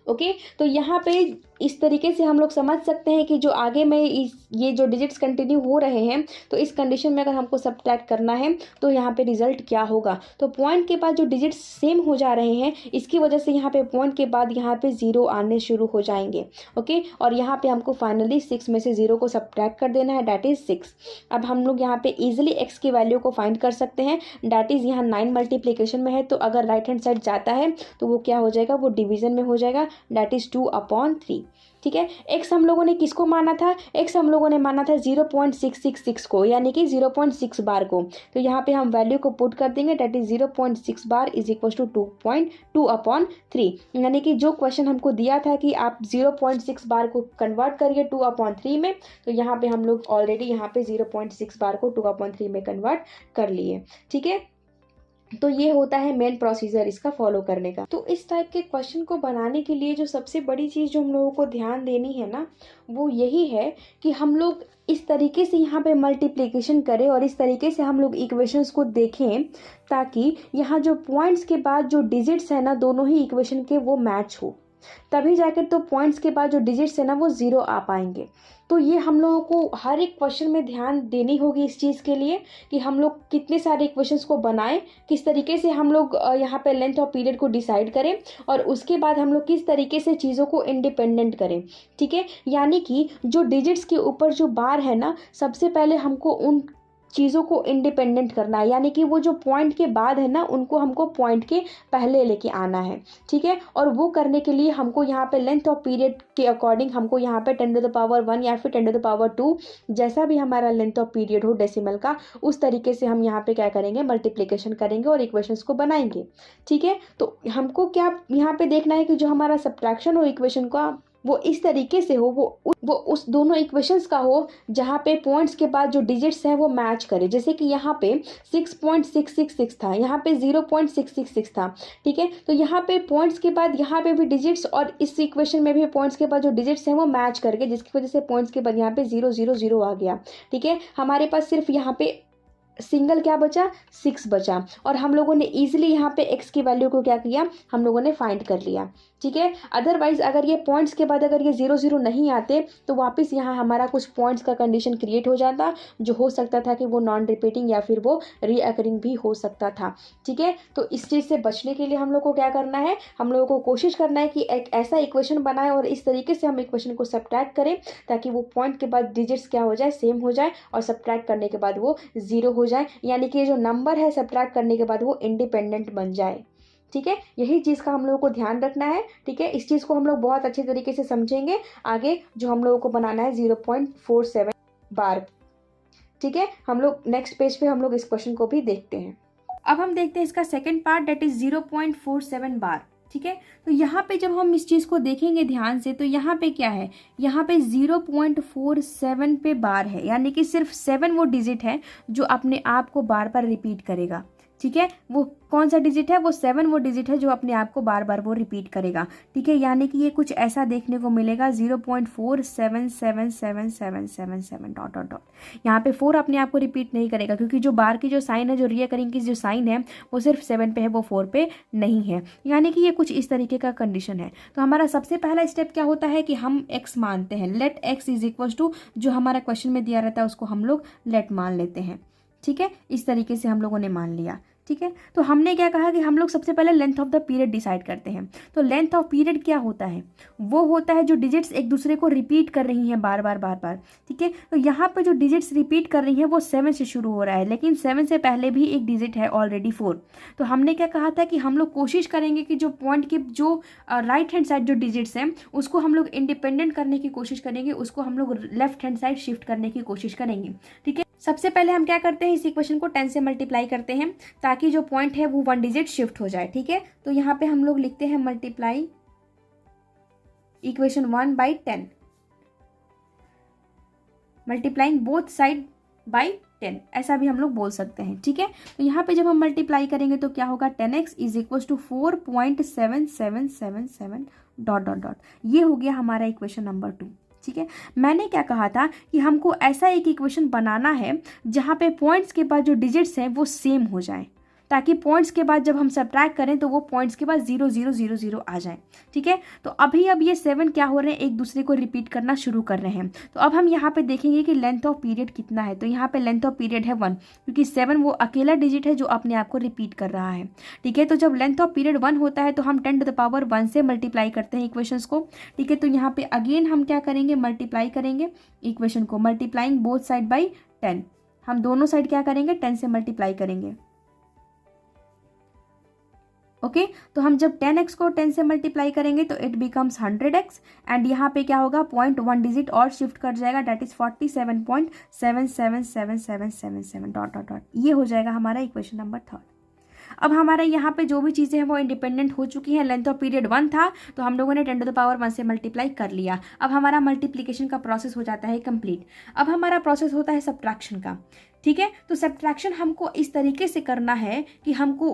ओके, तो यहाँ पे इस तरीके से हम लोग समझ सकते हैं कि जो आगे में ये जो डिजिट्स कंटिन्यू हो रहे हैं, तो इस कंडीशन में अगर हमको सब्ट्रैक्ट करना है तो यहाँ पे रिजल्ट क्या होगा। तो पॉइंट के बाद जो डिजिट्स सेम हो जा रहे हैं, इसकी वजह से यहाँ पे पॉइंट के बाद यहाँ पे 0 आने शुरू हो जाएंगे। ओके, और यहाँ पे हमको फाइनली 6 में से 0 को सब्ट्रैक्ट कर देना है, डैट इज 6। अब हम लोग यहाँ पे ईजिली x की वैल्यू को फाइंड कर सकते हैं, डैट इज यहाँ 9 मल्टीप्लीकेशन में है, तो अगर राइट हैंड साइड जाता है तो वो क्या हो जाएगा, वो डिवीजन में हो जाएगा, डैट इज 2/3। ठीक है, x हम लोगों ने किसको माना था, x हम लोगों ने माना था 0.666 को, यानी कि 0.6 बार को। तो यहाँ पे हम वैल्यू को पुट कर देंगे, that is 0.6 bar is equal to 2.2/3। यानी कि जो क्वेश्चन हमको दिया था कि आप 0.6 बार को कन्वर्ट करिए 2/3 में, तो यहाँ पे हम लोग ऑलरेडी यहाँ पे 0.6 बार को 2/3 में कन्वर्ट कर लिए। ठीक है, तो ये होता है मेन प्रोसीजर इसका फॉलो करने का। तो इस टाइप के क्वेश्चन को बनाने के लिए जो सबसे बड़ी चीज़ जो हम लोगों को ध्यान देनी है ना, वो यही है कि हम लोग इस तरीके से यहाँ पे मल्टीप्लिकेशन करें और इस तरीके से हम लोग इक्वेशंस को देखें, ताकि यहाँ जो पॉइंट्स के बाद जो डिजिट्स है ना, दोनों ही इक्वेशन के वो मैच हो, तभी जाकर तो पॉइंट्स के बाद जो डिजिट्स है ना वो 0 आ पाएंगे। तो ये हम लोगों को हर एक क्वेश्चन में ध्यान देनी होगी इस चीज़ के लिए कि हम लोग कितने सारे इक्वेशंस को बनाएं, किस तरीके से हम लोग यहाँ पे लेंथ ऑफ पीरियड को डिसाइड करें, और उसके बाद हम लोग किस तरीके से चीज़ों को इंडिपेंडेंट करें। ठीक है, यानी कि जो डिजिट्स के ऊपर जो बार है ना, सबसे पहले हमको उन चीज़ों को इंडिपेंडेंट करना है, यानी कि वो जो पॉइंट के बाद है ना उनको हमको पॉइंट के पहले लेके आना है, ठीक है। और वो करने के लिए हमको यहाँ पे लेंथ ऑफ पीरियड के अकॉर्डिंग हमको यहाँ पे 10⁻1 या फिर 10⁻2 जैसा भी हमारा लेंथ ऑफ पीरियड हो डेसिमल का, उस तरीके से हम यहाँ पे क्या करेंगे, मल्टीप्लिकेशन करेंगे और इक्वेशंस को बनाएंगे, ठीक है। तो हमको क्या यहाँ पे देखना है कि जो हमारा सब्ट्रैक्शन हो इक्वेशन का वो इस तरीके से हो, वो उस दोनों इक्वेशंस का हो जहाँ पे पॉइंट्स के बाद जो डिजिट्स हैं वो मैच करे। जैसे कि यहाँ पे 6.666 था, यहाँ पे 0.666 था, ठीक है। तो यहाँ पे पॉइंट्स के बाद यहाँ पे भी डिजिट्स और इस इक्वेशन में भी पॉइंट्स के बाद जो डिजिट्स हैं वो मैच करके, जिसकी वजह से पॉइंट्स के बाद यहाँ पे 0 0 0 आ गया, ठीक है। हमारे पास सिर्फ यहाँ पे सिंगल क्या बचा, 6 बचा, और हम लोगों ने इजीली यहाँ पे x की वैल्यू को क्या किया, हम लोगों ने फाइंड कर लिया, ठीक है। अदरवाइज अगर ये पॉइंट्स के बाद अगर ये 0 0 नहीं आते तो वापस यहाँ हमारा कुछ पॉइंट्स का कंडीशन क्रिएट हो जाता, जो हो सकता था कि वो नॉन रिपीटिंग या फिर वो रीअकरिंग भी हो सकता था, ठीक है। तो इस चीज़ से बचने के लिए हम लोग को क्या करना है, हम लोगों को कोशिश करना है कि एक ऐसा इक्वेशन बनाए और इस तरीके से हम इक्वेशन को सब्ट्रैक्ट करें ताकि वो पॉइंट के बाद डिजिट्स क्या हो जाए, सेम हो जाए, और सब्ट्रैक्ट करने के बाद वो 0 हो जाए, यानी कि जो नंबर है सब्ट्रैक्ट करने के बाद वो इंडिपेंडेंट बन जाए, ठीक है। यही चीज़ का हम लोगों को ध्यान रखना है, ठीक है। इस चीज़ को हम लोग बहुत अच्छे तरीके से समझेंगे आगे, जो हम लोगों को बनाना है 0.47 बार, ठीक है। हम लोग नेक्स्ट पेज पे हम लोग इस क्वेश्चन को भी देखते हैं। अब हम देखते हैं इसका सेकंड पार्ट, दैट इज 0.47 बार, ठीक है। तो यहाँ पे जब हम इस चीज़ को देखेंगे ध्यान से तो यहाँ पे क्या है, यहाँ पे 0.47 पे बार है, यानी कि सिर्फ 7 वो डिजिट है जो अपने आप को बार बार रिपीट करेगा, ठीक है। वो कौन सा डिजिट है, वो 7 वो डिजिट है जो अपने आप को बार बार वो रिपीट करेगा, ठीक है। यानी कि ये कुछ ऐसा देखने को मिलेगा 0.477777 डॉट डॉट डॉट। यहाँ पे 4 अपने आप को रिपीट नहीं करेगा क्योंकि जो बार की जो साइन है, जो रीअकरिंग की जो साइन है वो सिर्फ 7 पे है, वो 4 पे नहीं है, यानी कि ये कुछ इस तरीके का कंडीशन है। तो हमारा सबसे पहला स्टेप क्या होता है कि हम x मानते हैं, let x is equal to जो हमारा क्वेश्चन में दिया रहता है उसको हम लोग लेट मान लेते हैं, ठीक है। इस तरीके से हम लोगों ने मान लिया, ठीक है। तो हमने क्या कहा कि हम लोग सबसे पहले length of the period decide करते हैं। तो लेंथ ऑफ पीरियड क्या होता है, वो होता है जो डिजिट्स एक दूसरे को रिपीट कर रही हैं बार बार बार बार, ठीक है। तो यहाँ पे जो डिजिट्स रिपीट कर रही हैं वो 7 से शुरू हो रहा है, लेकिन 7 से पहले भी एक डिजिट है ऑलरेडी 4। तो हमने क्या कहा था कि हम लोग कोशिश करेंगे कि जो पॉइंट के जो राइट हैंड साइड जो डिजिट्स हैं उसको हम लोग इंडिपेंडेंट करने की कोशिश करेंगे, उसको हम लोग लेफ्ट हैंड साइड शिफ्ट करने की कोशिश करेंगे, ठीक है। सबसे पहले हम क्या करते हैं, इस इक्वेशन को 10 से मल्टीप्लाई करते हैं ताकि जो पॉइंट है वो 1 डिजिट शिफ्ट हो जाए, ठीक है। तो यहाँ पे हम लोग लिखते हैं multiply equation 1 by 10, multiplying both side by 10, ऐसा भी हम लोग बोल सकते हैं, ठीक है। तो यहाँ पे जब हम मल्टीप्लाई करेंगे तो क्या होगा, 10x is equal to 4.7777 dot dot dot. ये हो गया हमारा इक्वेशन नंबर 2, ठीक है। मैंने क्या कहा था कि हमको ऐसा एक इक्वेशन बनाना है जहाँ पे पॉइंट्स के बाद जो डिजिट्स हैं वो सेम हो जाए, ताकि पॉइंट्स के बाद जब हम सब्ट्रैक्ट करें तो वो पॉइंट्स के बाद 0 0 0 0 आ जाए, ठीक है। तो अब ये 7 क्या हो रहे हैं, एक दूसरे को रिपीट करना शुरू कर रहे हैं। तो अब हम यहाँ पे देखेंगे कि लेंथ ऑफ पीरियड कितना है। तो यहाँ पे लेंथ ऑफ पीरियड है 1, क्योंकि 7 वो अकेला डिजिट है जो अपने आप को रिपीट कर रहा है, ठीक है। तो जब लेंथ ऑफ पीरियड 1 होता है तो हम 10⁻1 से मल्टीप्लाई करते हैं इक्वेशंस को, ठीक है। तो यहाँ पे अगेन हम क्या करेंगे, मल्टीप्लाई करेंगे इक्वेशन को, मल्टीप्लाइंग बोथ साइड बाई 10। हम दोनों साइड क्या करेंगे, 10 से मल्टीप्लाई करेंगे, ओके। तो हम जब 10x को 10 से मल्टीप्लाई करेंगे तो इट बिकम्स 100x, एंड यहाँ पे क्या होगा, पॉइंट 1 डिजिट और शिफ्ट कर जाएगा, that is 47.777777 dot dot dot. ये हो जाएगा हमारा इक्वेशन नंबर 3। अब हमारा यहाँ पे जो भी चीज़ें हैं वो इंडिपेंडेंट हो चुकी हैं। लेंथ ऑफ पीरियड 1 था तो हम लोगों ने 10⁻1 से मल्टीप्लाई कर लिया। अब हमारा मल्टीप्लिकेशन का प्रोसेस हो जाता है कंप्लीट। अब हमारा प्रोसेस होता है सब्ट्रैक्शन का, ठीक है। तो सब्ट्रैक्शन हमको इस तरीके से करना है कि हमको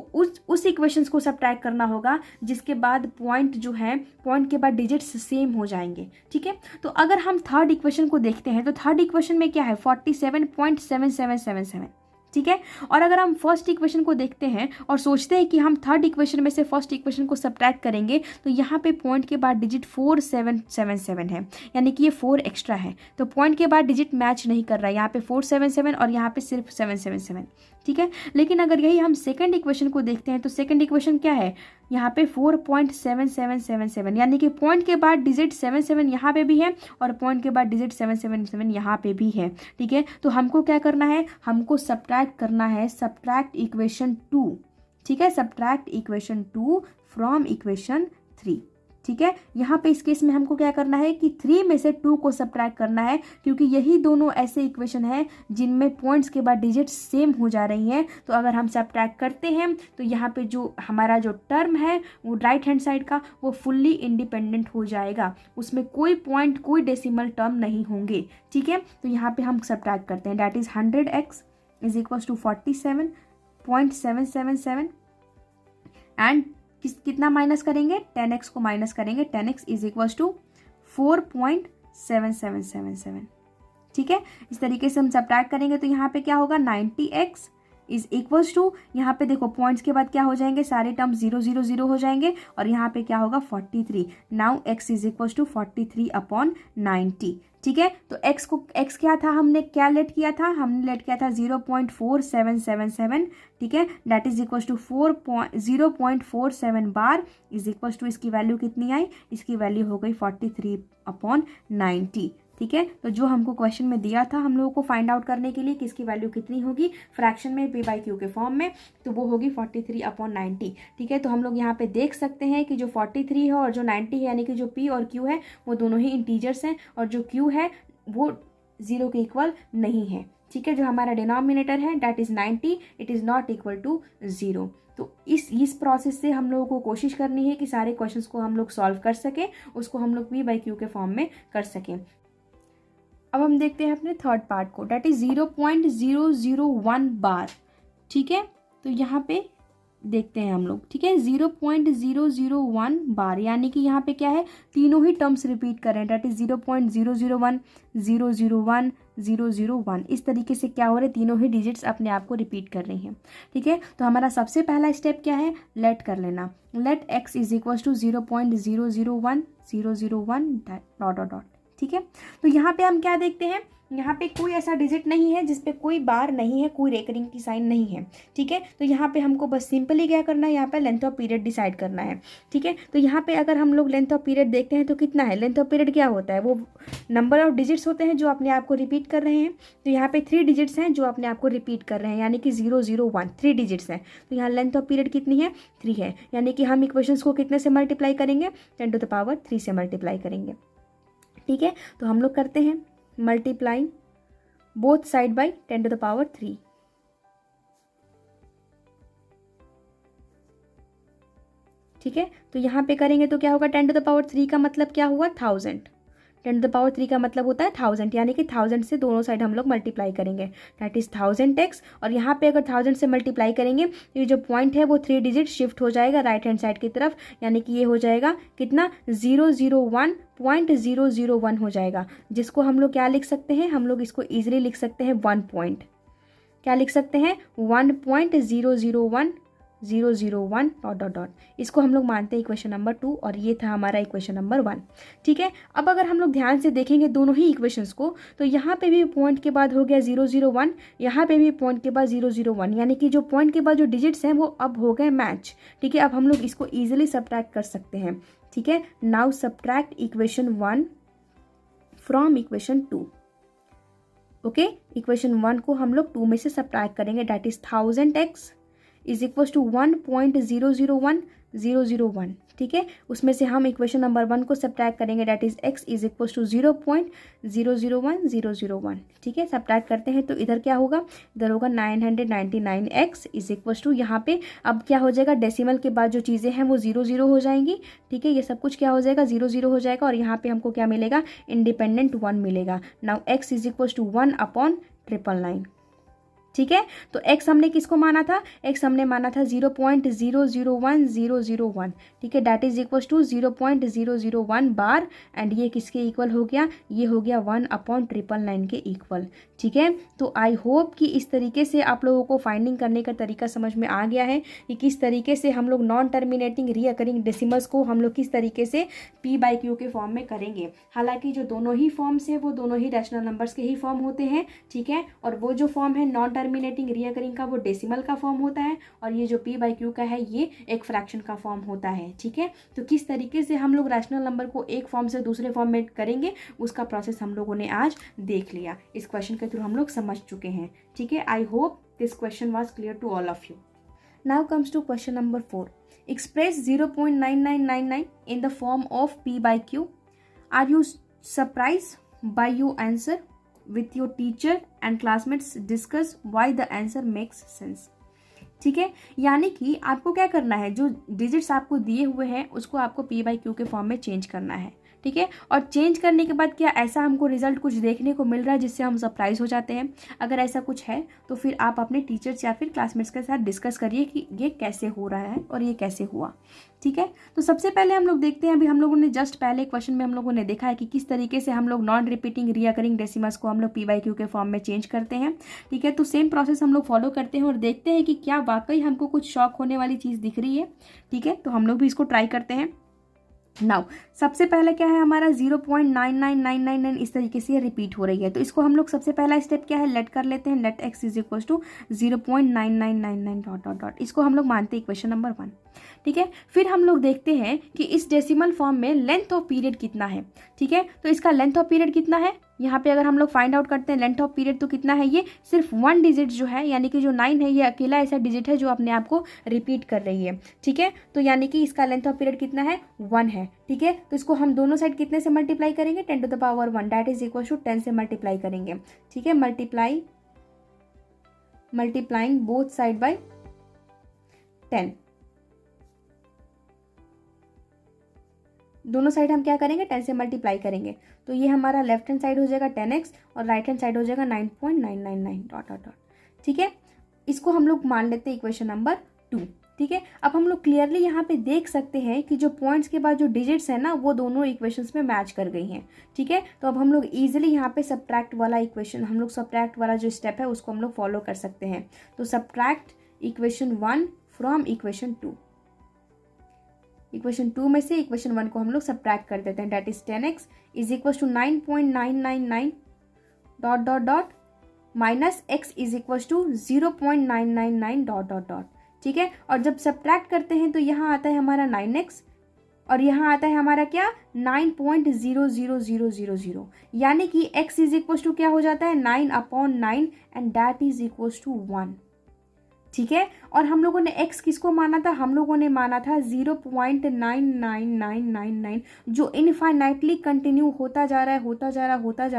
उस इक्वेशंस को सब्ट्रैक्ट करना होगा जिसके बाद पॉइंट जो है, पॉइंट के बाद डिजिट्स सेम हो जाएंगे, ठीक है। तो अगर हम थर्ड इक्वेशन को देखते हैं तो थर्ड इक्वेशन में क्या है, 47.7777, ठीक है। और अगर हम फर्स्ट इक्वेशन को देखते हैं और सोचते हैं कि हम थर्ड इक्वेशन में से फर्स्ट इक्वेशन को सब्ट्रैक्ट करेंगे, तो यहाँ पे पॉइंट के बाद डिजिट 4777 है, यानी कि ये 4 एक्स्ट्रा है, तो पॉइंट के बाद डिजिट मैच नहीं कर रहा है, यहाँ पे 477 और यहाँ पे सिर्फ 777, ठीक है। लेकिन अगर यही हम सेकंड इक्वेशन को देखते हैं तो सेकंड इक्वेशन क्या है, यहाँ पे 4.7777, यानी कि पॉइंट के बाद डिजिट 77 यहाँ पे भी है और पॉइंट के बाद डिजिट 777 यहाँ पे भी है, ठीक है। तो हमको क्या करना है, हमको सब्ट्रैक्ट करना है, सब्ट्रैक्ट इक्वेशन 2, ठीक है, सब्ट्रैक्ट इक्वेशन 2 फ्रॉम इक्वेशन 3, ठीक है। यहाँ पे इस केस में हमको क्या करना है कि 3 में से 2 को सब्ट्रैक्ट करना है, क्योंकि यही दोनों ऐसे इक्वेशन है जिनमें पॉइंट्स के बाद डिजिट्स सेम हो जा रही हैं। तो अगर हम सब्ट्रैक्ट करते हैं तो यहाँ पे जो हमारा जो टर्म है वो राइट हैंड साइड का वो फुल्ली इंडिपेंडेंट हो जाएगा, उसमें कोई पॉइंट कोई डेसिमल टर्म नहीं होंगे, ठीक है। तो यहाँ पे हम सब्ट्रैक्ट करते हैं, that is 100x is equal to 47.777 and कितना माइनस करेंगे, 10x को माइनस करेंगे, 10x इज इक्वल टू 4.7777, ठीक है। इस तरीके से हम सब्ट्रैक्ट करेंगे तो यहाँ पे क्या होगा, 90x इज इक्वल्स टू, यहाँ पे देखो पॉइंट्स के बाद क्या हो जाएंगे, सारे टर्म 0 0 0 हो जाएंगे और यहाँ पे क्या होगा 43। Now x is equals to 43/90, ठीक है। तो x क्या था, हमने क्या लेट किया था, हमने लेट किया था 0.4777, ठीक है, that is equals to 0.47 bar is equals to, इसकी वैल्यू कितनी आई, इसकी वैल्यू हो गई 43/90, ठीक है। तो जो हमको क्वेश्चन में दिया था हम लोगों को फाइंड आउट करने के लिए कि इसकी वैल्यू कितनी होगी फ्रैक्शन में p/q के फॉर्म में, तो वो होगी 43/90, ठीक है। तो हम लोग यहाँ पे देख सकते हैं कि जो 43 है और जो 90 है, यानी कि जो p और q है वो दोनों ही इंटीजर्स हैं और जो q है वो 0 के इक्वल नहीं है, ठीक है। जो हमारा डिनोमिनेटर है that is 90, it is not equal to 0। तो इस प्रोसेस से हम लोगों को कोशिश करनी है कि सारे क्वेश्चंस को हम लोग सॉल्व कर सकें, उसको हम लोग p/q के फॉर्म में कर सकें। अब हम देखते हैं अपने थर्ड पार्ट को, डेट इज 0.001 बार, ठीक है। तो यहाँ पे देखते हैं हम लोग, ठीक है, 0.001 बार, यानी कि यहाँ पे क्या है, तीनों ही टर्म्स रिपीट कर रहे हैं, डेट इज 0.001 001 001, इस तरीके से क्या हो रहा है, तीनों ही डिजिट्स अपने आप को रिपीट कर रही हैं, ठीक है। तो हमारा सबसे पहला स्टेप क्या है, लेट कर लेना, let x is equal to 0.001 001 dot dot dot, ठीक है। तो यहाँ पे हम क्या देखते हैं, यहाँ पे कोई ऐसा डिजिट नहीं है जिसपे कोई बार नहीं है, कोई रेकरिंग की साइन नहीं है, ठीक है। तो यहाँ पे हमको बस सिंपली क्या करना है, यहाँ पे लेंथ ऑफ पीरियड डिसाइड करना है, ठीक है। तो यहाँ पे अगर हम लोग लेंथ ऑफ पीरियड देखते हैं तो कितना है, लेंथ ऑफ पीरियड क्या होता है, वो नंबर ऑफ डिजिट्स होते हैं जो अपने आप को रिपीट कर रहे हैं। तो यहाँ पे 3 डिजिट्स हैं जो अपने आप को रिपीट कर रहे हैं, यानी कि 001 3 डिजिट्स हैं। तो यहाँ लेंथ ऑफ पीरियड कितनी है, 3 है, यानी कि हम इक्वेशंस को कितने से मल्टीप्लाई करेंगे, 10⁻³ से मल्टीप्लाई करेंगे, ठीक है। तो हम लोग करते हैं मल्टीप्लाइंग बोथ साइड बाई 10⁻³, ठीक है। तो यहाँ पे करेंगे तो क्या होगा, 10⁻³ का मतलब क्या हुआ, 1000, 10⁻³ का मतलब होता है 1000, यानी कि 1000 से दोनों साइड हम लोग मल्टीप्लाई करेंगे, दैट इज 1000x। और यहाँ पे अगर 1000 से मल्टीप्लाई करेंगे तो ये जो पॉइंट है वो 3 डिजिट शिफ्ट हो जाएगा राइट हैंड साइड की तरफ, यानी कि ये हो जाएगा कितना, 001.001 हो जाएगा, जिसको हम लोग क्या लिख सकते हैं, हम लोग इसको ईजिली लिख सकते हैं 1 पॉइंट, क्या लिख सकते हैं, 1.001 001 डॉट डॉट डॉट, इसको हम लोग मानते हैं इक्वेशन नंबर 2 और ये था हमारा इक्वेशन नंबर 1, ठीक है। अब अगर हम लोग ध्यान से देखेंगे दोनों ही इक्वेशंस को, तो यहाँ पे भी पॉइंट के बाद हो गया 001, यहाँ पे भी पॉइंट के बाद 001, यानी कि जो पॉइंट के बाद जो डिजिट्स हैं वो अब हो गए मैच, ठीक है। अब हम लोग इसको ईजिली सब्ट्रैक्ट कर सकते हैं, ठीक है। Now subtract equation 1 from equation 2, okay. Equation 1 को हम लोग 2 में से सब्ट्रैक्ट करेंगे, that is 1000x is equal to 1.001 001, ठीक है। उसमें से हम इक्वेशन नंबर 1 को सब्ट्रैक्ट करेंगे, that is x is equal to 0.001 001, ठीक है। सब्ट्रैक्ट करते हैं तो इधर क्या होगा, इधर होगा 999x इज इक्वल टू, यहाँ पे अब क्या हो जाएगा, डेसिमल के बाद जो चीज़ें हैं वो 0 0 हो जाएंगी, ठीक है। ये सब कुछ क्या हो जाएगा, 0 0 हो जाएगा और यहाँ पे हमको क्या मिलेगा, इंडिपेंडेंट 1 मिलेगा। Now x is equal to 1/999, ठीक है। तो x हमने किसको माना था, x हमने माना था 0.001001, ठीक है, that is equal to 0.001 bar, and ये किसके इक्वल हो गया, ये हो गया 1/999 के इक्वल, ठीक है। तो आई होप कि इस तरीके से आप लोगों को फाइंडिंग करने का तरीका समझ में आ गया है कि किस तरीके से हम लोग नॉन टर्मिनेटिंग रीअकरिंग डेसिमल्स को हम लोग किस तरीके से p/q के फॉर्म में करेंगे। हालांकि जो दोनों ही फॉर्म्स है वो दोनों ही रैशनल नंबर्स के ही फॉर्म होते हैं, ठीक है, और वो जो फॉर्म है नॉन टर्मिनेटिंग रीअकरिंग का वो डेसिमल का फॉर्म होता है, और ये जो p/q का है ये एक फ्रैक्शन का फॉर्म होता है, ठीक है। तो किस तरीके से हम लोग रैशनल नंबर को एक फॉर्म से दूसरे फॉर्म में करेंगे उसका प्रोसेस हम लोगों ने आज देख लिया, इस क्वेश्चन के थ्रू हम लोग समझ चुके हैं, ठीक है। I hope this question was clear to all of you. Now comes to question number 4, express 0.9999 in the form of p/q. Are you surprised by your answer? With your teacher and classmates discuss why the answer makes sense. ठीक है, यानी कि आपको क्या करना है, जो digits आपको दिए हुए हैं उसको आपको p/q के फॉर्म में चेंज करना है, ठीक है। और चेंज करने के बाद क्या ऐसा हमको रिजल्ट कुछ देखने को मिल रहा है जिससे हम सरप्राइज हो जाते हैं? अगर ऐसा कुछ है तो फिर आप अपने टीचर्स या फिर क्लासमेट्स के साथ डिस्कस करिए कि ये कैसे हो रहा है और ये कैसे हुआ, ठीक है। तो सबसे पहले हम लोग देखते हैं, अभी हम लोगों ने जस्ट पहले क्वेश्चन में हम लोगों ने देखा है कि किस तरीके से हम लोग नॉन रिपीटिंग रीअकरिंग डेसिमल्स को हम लोग p/q के फॉर्म में चेंज करते हैं, ठीक है। तो सेम प्रोसेस हम लोग फॉलो करते हैं और देखते हैं कि क्या वाकई हमको कुछ शॉक होने वाली चीज़ दिख रही है, ठीक है। तो हम लोग भी इसको ट्राई करते हैं। नाउ सबसे पहले क्या है हमारा 0.99999 इस तरीके से रिपीट हो रही है, तो इसको हम लोग सबसे पहला स्टेप क्या है, लेट कर लेते हैं, let x is equal to 0.9999 dot dot dot, इसको हम लोग मानते हैं इक्वेशन नंबर 1, ठीक है। फिर हम लोग देखते हैं कि इस डेसिमल फॉर्म में लेंथ ऑफ पीरियड कितना है, ठीक है। तो इसका लेंथ ऑफ पीरियड कितना है, यहाँ पे अगर हम लोग फाइंड आउट करते हैं लेंथ ऑफ पीरियड तो कितना है, ये सिर्फ 1 डिजिट जो है, यानी कि जो 9 है ये अकेला ऐसा डिजिट है जो अपने आप को रिपीट कर रही है, ठीक है। तो यानी कि इसका लेंथ ऑफ पीरियड कितना है, 1 है, ठीक है। तो इसको हम दोनों साइड कितने से मल्टीप्लाई करेंगे, 10⁻1 दैट इज इक्वल टू 10 से मल्टीप्लाई करेंगे, ठीक है। मल्टीप्लाइंग बोथ साइड बाय 10, दोनों साइड हम क्या करेंगे 10 से मल्टीप्लाई करेंगे, तो ये हमारा लेफ्ट हैंड साइड हो जाएगा 10x और राइट हैंड साइड हो जाएगा 9.999 डॉट डॉट डॉट, ठीक है। इसको हम लोग मान लेते हैं इक्वेशन नंबर 2, ठीक है। अब हम लोग क्लियरली यहाँ पे देख सकते हैं कि जो पॉइंट्स के बाद जो डिजिट्स है ना वो दोनों इक्वेशंस में मैच कर गई हैं, ठीक है। तो अब हम लोग इजीली यहाँ पे सब्ट्रैक्ट वाला इक्वेशन, हम लोग सब्ट्रैक्ट वाला जो स्टेप है उसको हम लोग फॉलो कर सकते हैं। तो subtract equation 1 from equation 2, equation 2 में से इक्वेशन 1 को हम लोग सब्ट्रैक्ट कर देते हैं, that is 10x is equal to 9.999 dot dot dot minus x is equal to 0.999 dot dot dot, ठीक है। और जब सब्ट्रैक्ट करते हैं तो यहाँ आता है हमारा 9x और यहाँ आता है हमारा क्या 9.00000, यानी कि x इज इक्वल टू क्या हो जाता है 9/9 and that is equal to 1, ठीक है। और हम लोगों ने x किसको माना था, हम लोगों ने माना था 0.99999 जो इनफाइनाइटली कंटिन्यू होता जा रहा है, होता जा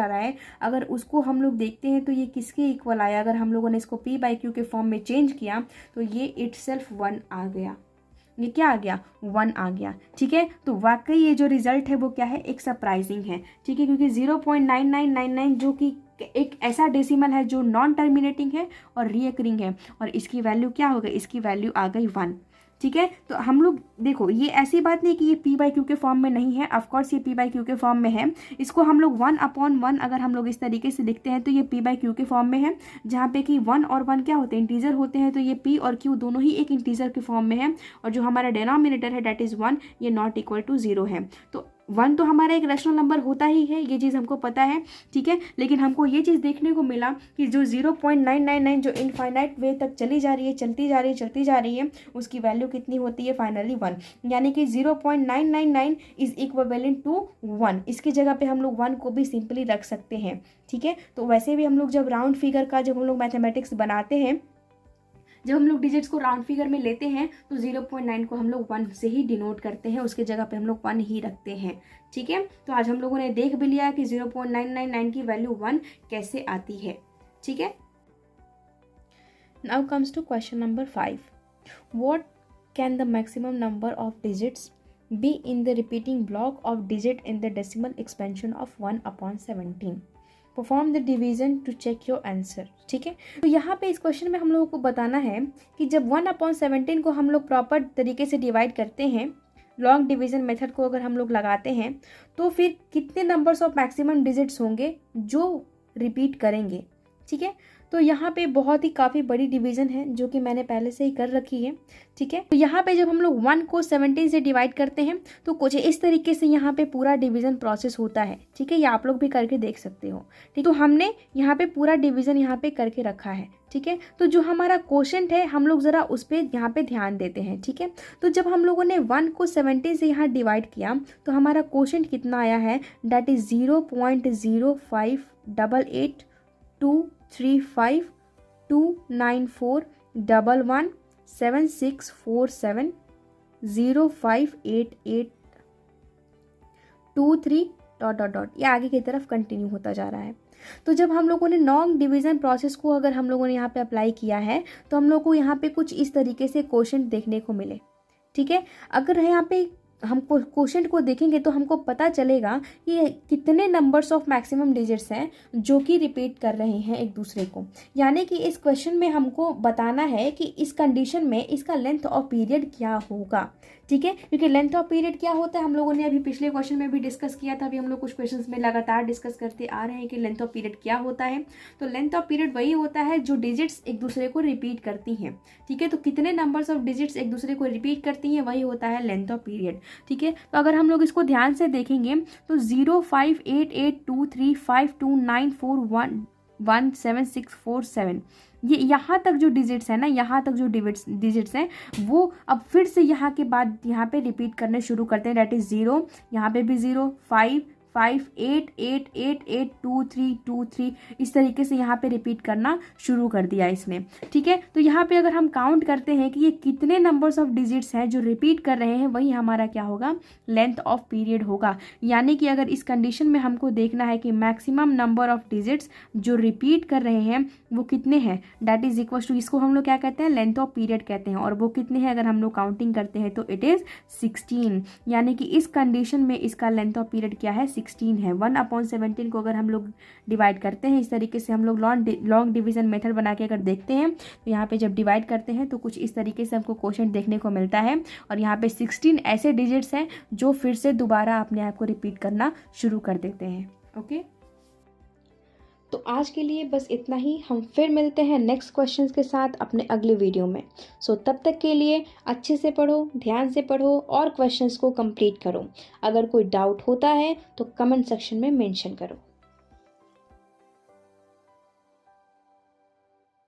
रहा है। अगर उसको हम लोग देखते हैं तो ये किसके इक्वल आया, अगर हम लोगों ने इसको p/q के फॉर्म में चेंज किया तो ये इटसेल्फ 1 आ गया, ये क्या आ गया 1 आ गया, ठीक है। तो वाकई ये जो रिजल्ट है वो क्या है, एक सरप्राइजिंग है, ठीक है, क्योंकि 0.9999 जो कि एक ऐसा डेसिमल है जो नॉन टर्मिनेटिंग है और रीअकरिंग है, और इसकी वैल्यू क्या हो गई, इसकी वैल्यू आ गई 1, ठीक है। तो हम लोग देखो ये ऐसी बात नहीं कि ये p/q के फॉर्म में नहीं है, ऑफकोर्स ये p/q के फॉर्म में है। इसको हम लोग 1/1 अगर हम लोग इस तरीके से लिखते हैं तो ये p/q के फॉर्म में है, जहाँ पे कि 1 और 1 क्या होते हैं, इंटीजर होते हैं, तो ये p और q दोनों ही एक इंटीजर के फॉर्म में है, और जो हमारा डिनोमिनेटर है दैट इज 1 ये नॉट इक्वल टू 0 है। तो 1 तो हमारा एक रैशनल नंबर होता ही है, ये चीज़ हमको पता है, ठीक है। लेकिन हमको ये चीज़ देखने को मिला कि जो 0.999 जो इनफाइनाइट वे तक चली जा रही है, चलती जा रही है, उसकी वैल्यू कितनी होती है फाइनली 1, यानी कि 0.999 इज इक्विवेलेंट टू 1। इसकी जगह पे हम लोग 1 को भी सिंपली रख सकते हैं, ठीक है। तो वैसे भी हम लोग जब राउंड फिगर का जब हम लोग मैथमेटिक्स बनाते हैं, जब हम लोग डिजिट्स को राउंड फिगर में लेते हैं तो 0.9 को हम लोग 1 से ही डिनोट करते हैं, उसके जगह पे हम लोग 1 ही रखते हैं, ठीक है। तो आज हम लोगों ने देख भी लिया कि 0.999 की वैल्यू 1 कैसे आती है, ठीक है। Now comes to question number 5, what can the maximum number of digits be in the repeating block of digit in the decimal expansion of 1/17, perform the division to check your answer. ठीक है, तो यहाँ पे इस question में हम लोगों को बताना है कि जब 1/17 को हम लोग प्रॉपर तरीके से डिवाइड करते हैं, लॉन्ग डिवीजन मेथड को अगर हम लोग लगाते हैं, तो फिर कितने नंबर्स ऑफ मैक्सिमम डिजिट्स होंगे जो रिपीट करेंगे। ठीक है, तो यहाँ पे बहुत ही काफ़ी बड़ी डिवीज़न है जो कि मैंने पहले से ही कर रखी है। ठीक है, तो यहाँ पे जब हम लोग 1 को 17 से डिवाइड करते हैं तो कुछ इस तरीके से यहाँ पे पूरा डिवीज़न प्रोसेस होता है। ठीक है, ये आप लोग भी करके देख सकते हो। ठीक, तो हमने यहाँ पे पूरा डिवीज़न यहाँ पे करके रखा है। ठीक है, तो जो हमारा क्वोशंट है हम लोग ज़रा उस पर यहाँ पे ध्यान देते हैं। ठीक है, तो जब हम लोगों ने 1 को 17 से यहाँ डिवाइड किया तो हमारा क्वोशंट कितना आया है, that is 0.05888294295117647058823 dot dot dot, ये आगे की तरफ कंटिन्यू होता जा रहा है। तो जब हम लोगों ने लॉन्ग डिवीज़न प्रोसेस को अगर हम लोगों ने यहाँ पे अप्लाई किया है तो हम लोग को यहाँ पे कुछ इस तरीके से क्वोशंट देखने को मिले। ठीक है, अगर यहाँ पे हम क्वोशंट को देखेंगे तो हमको पता चलेगा कि कितने नंबर्स ऑफ मैक्सिमम डिजिट्स हैं जो कि रिपीट कर रहे हैं एक दूसरे को। यानी कि इस क्वेश्चन में हमको बताना है कि इस कंडीशन में इसका लेंथ ऑफ पीरियड क्या होगा। ठीक है, क्योंकि लेंथ ऑफ पीरियड क्या होता है हम लोगों ने अभी पिछले क्वेश्चन में भी डिस्कस किया था। अभी हम लोग कुछ क्वेश्चंस में लगातार डिस्कस करते आ रहे हैं कि लेंथ ऑफ पीरियड क्या होता है। तो लेंथ ऑफ पीरियड वही होता है जो डिजिट्स एक दूसरे को रिपीट करती हैं। ठीक है, तो कितने नंबर्स ऑफ डिजिट्स एक दूसरे को रिपीट करती हैं वही होता है लेंथ ऑफ पीरियड। ठीक है, तो अगर हम लोग इसको ध्यान से देखेंगे तो 058823529411767 ये यहाँ तक जो डिजिट्स है ना, यहाँ तक जो डिजिट्स हैं वो अब फिर से यहाँ के बाद यहाँ पे रिपीट करने शुरू करते हैं। डेट इज़ 0, यहाँ पे भी 0, 5, 5, 8, 8, 8, 8, 2, 3, 2, 3 इस तरीके से यहाँ पे रिपीट करना शुरू कर दिया इसने। ठीक है, तो यहाँ पे अगर हम काउंट करते हैं कि ये कितने नंबर्स ऑफ डिजिट्स हैं जो रिपीट कर रहे हैं, वही हमारा क्या होगा, लेंथ ऑफ पीरियड होगा। यानी कि अगर इस कंडीशन में हमको देखना है कि मैक्सिमम नंबर ऑफ डिजिट्स जो रिपीट कर रहे हैं वो कितने हैं, दैट इज इक्वल टू, इसको हम लोग क्या कहते हैं, लेंथ ऑफ पीरियड कहते हैं। और वो कितने हैं अगर हम लोग काउंटिंग करते हैं तो इट इज़ 16। यानी कि इस कंडीशन में इसका लेंथ ऑफ पीरियड क्या है, 16 है। 1/17 को अगर हम लोग डिवाइड करते हैं इस तरीके से, हम लोग लॉन्ग डिवीजन मेथड बना के अगर देखते हैं तो यहाँ पे जब डिवाइड करते हैं तो कुछ इस तरीके से हमको क्वोशंट देखने को मिलता है। और यहाँ पे 16 ऐसे डिजिट्स हैं जो फिर से दोबारा अपने आप को रिपीट करना शुरू कर देते हैं। ओके, तो आज के लिए बस इतना ही। हम फिर मिलते हैं नेक्स्ट क्वेश्चंस के साथ अपने अगले वीडियो में। सो तब तक के लिए अच्छे से पढ़ो, ध्यान से पढ़ो और क्वेश्चंस को कंप्लीट करो। अगर कोई डाउट होता है तो कमेंट सेक्शन में मेंशन करो।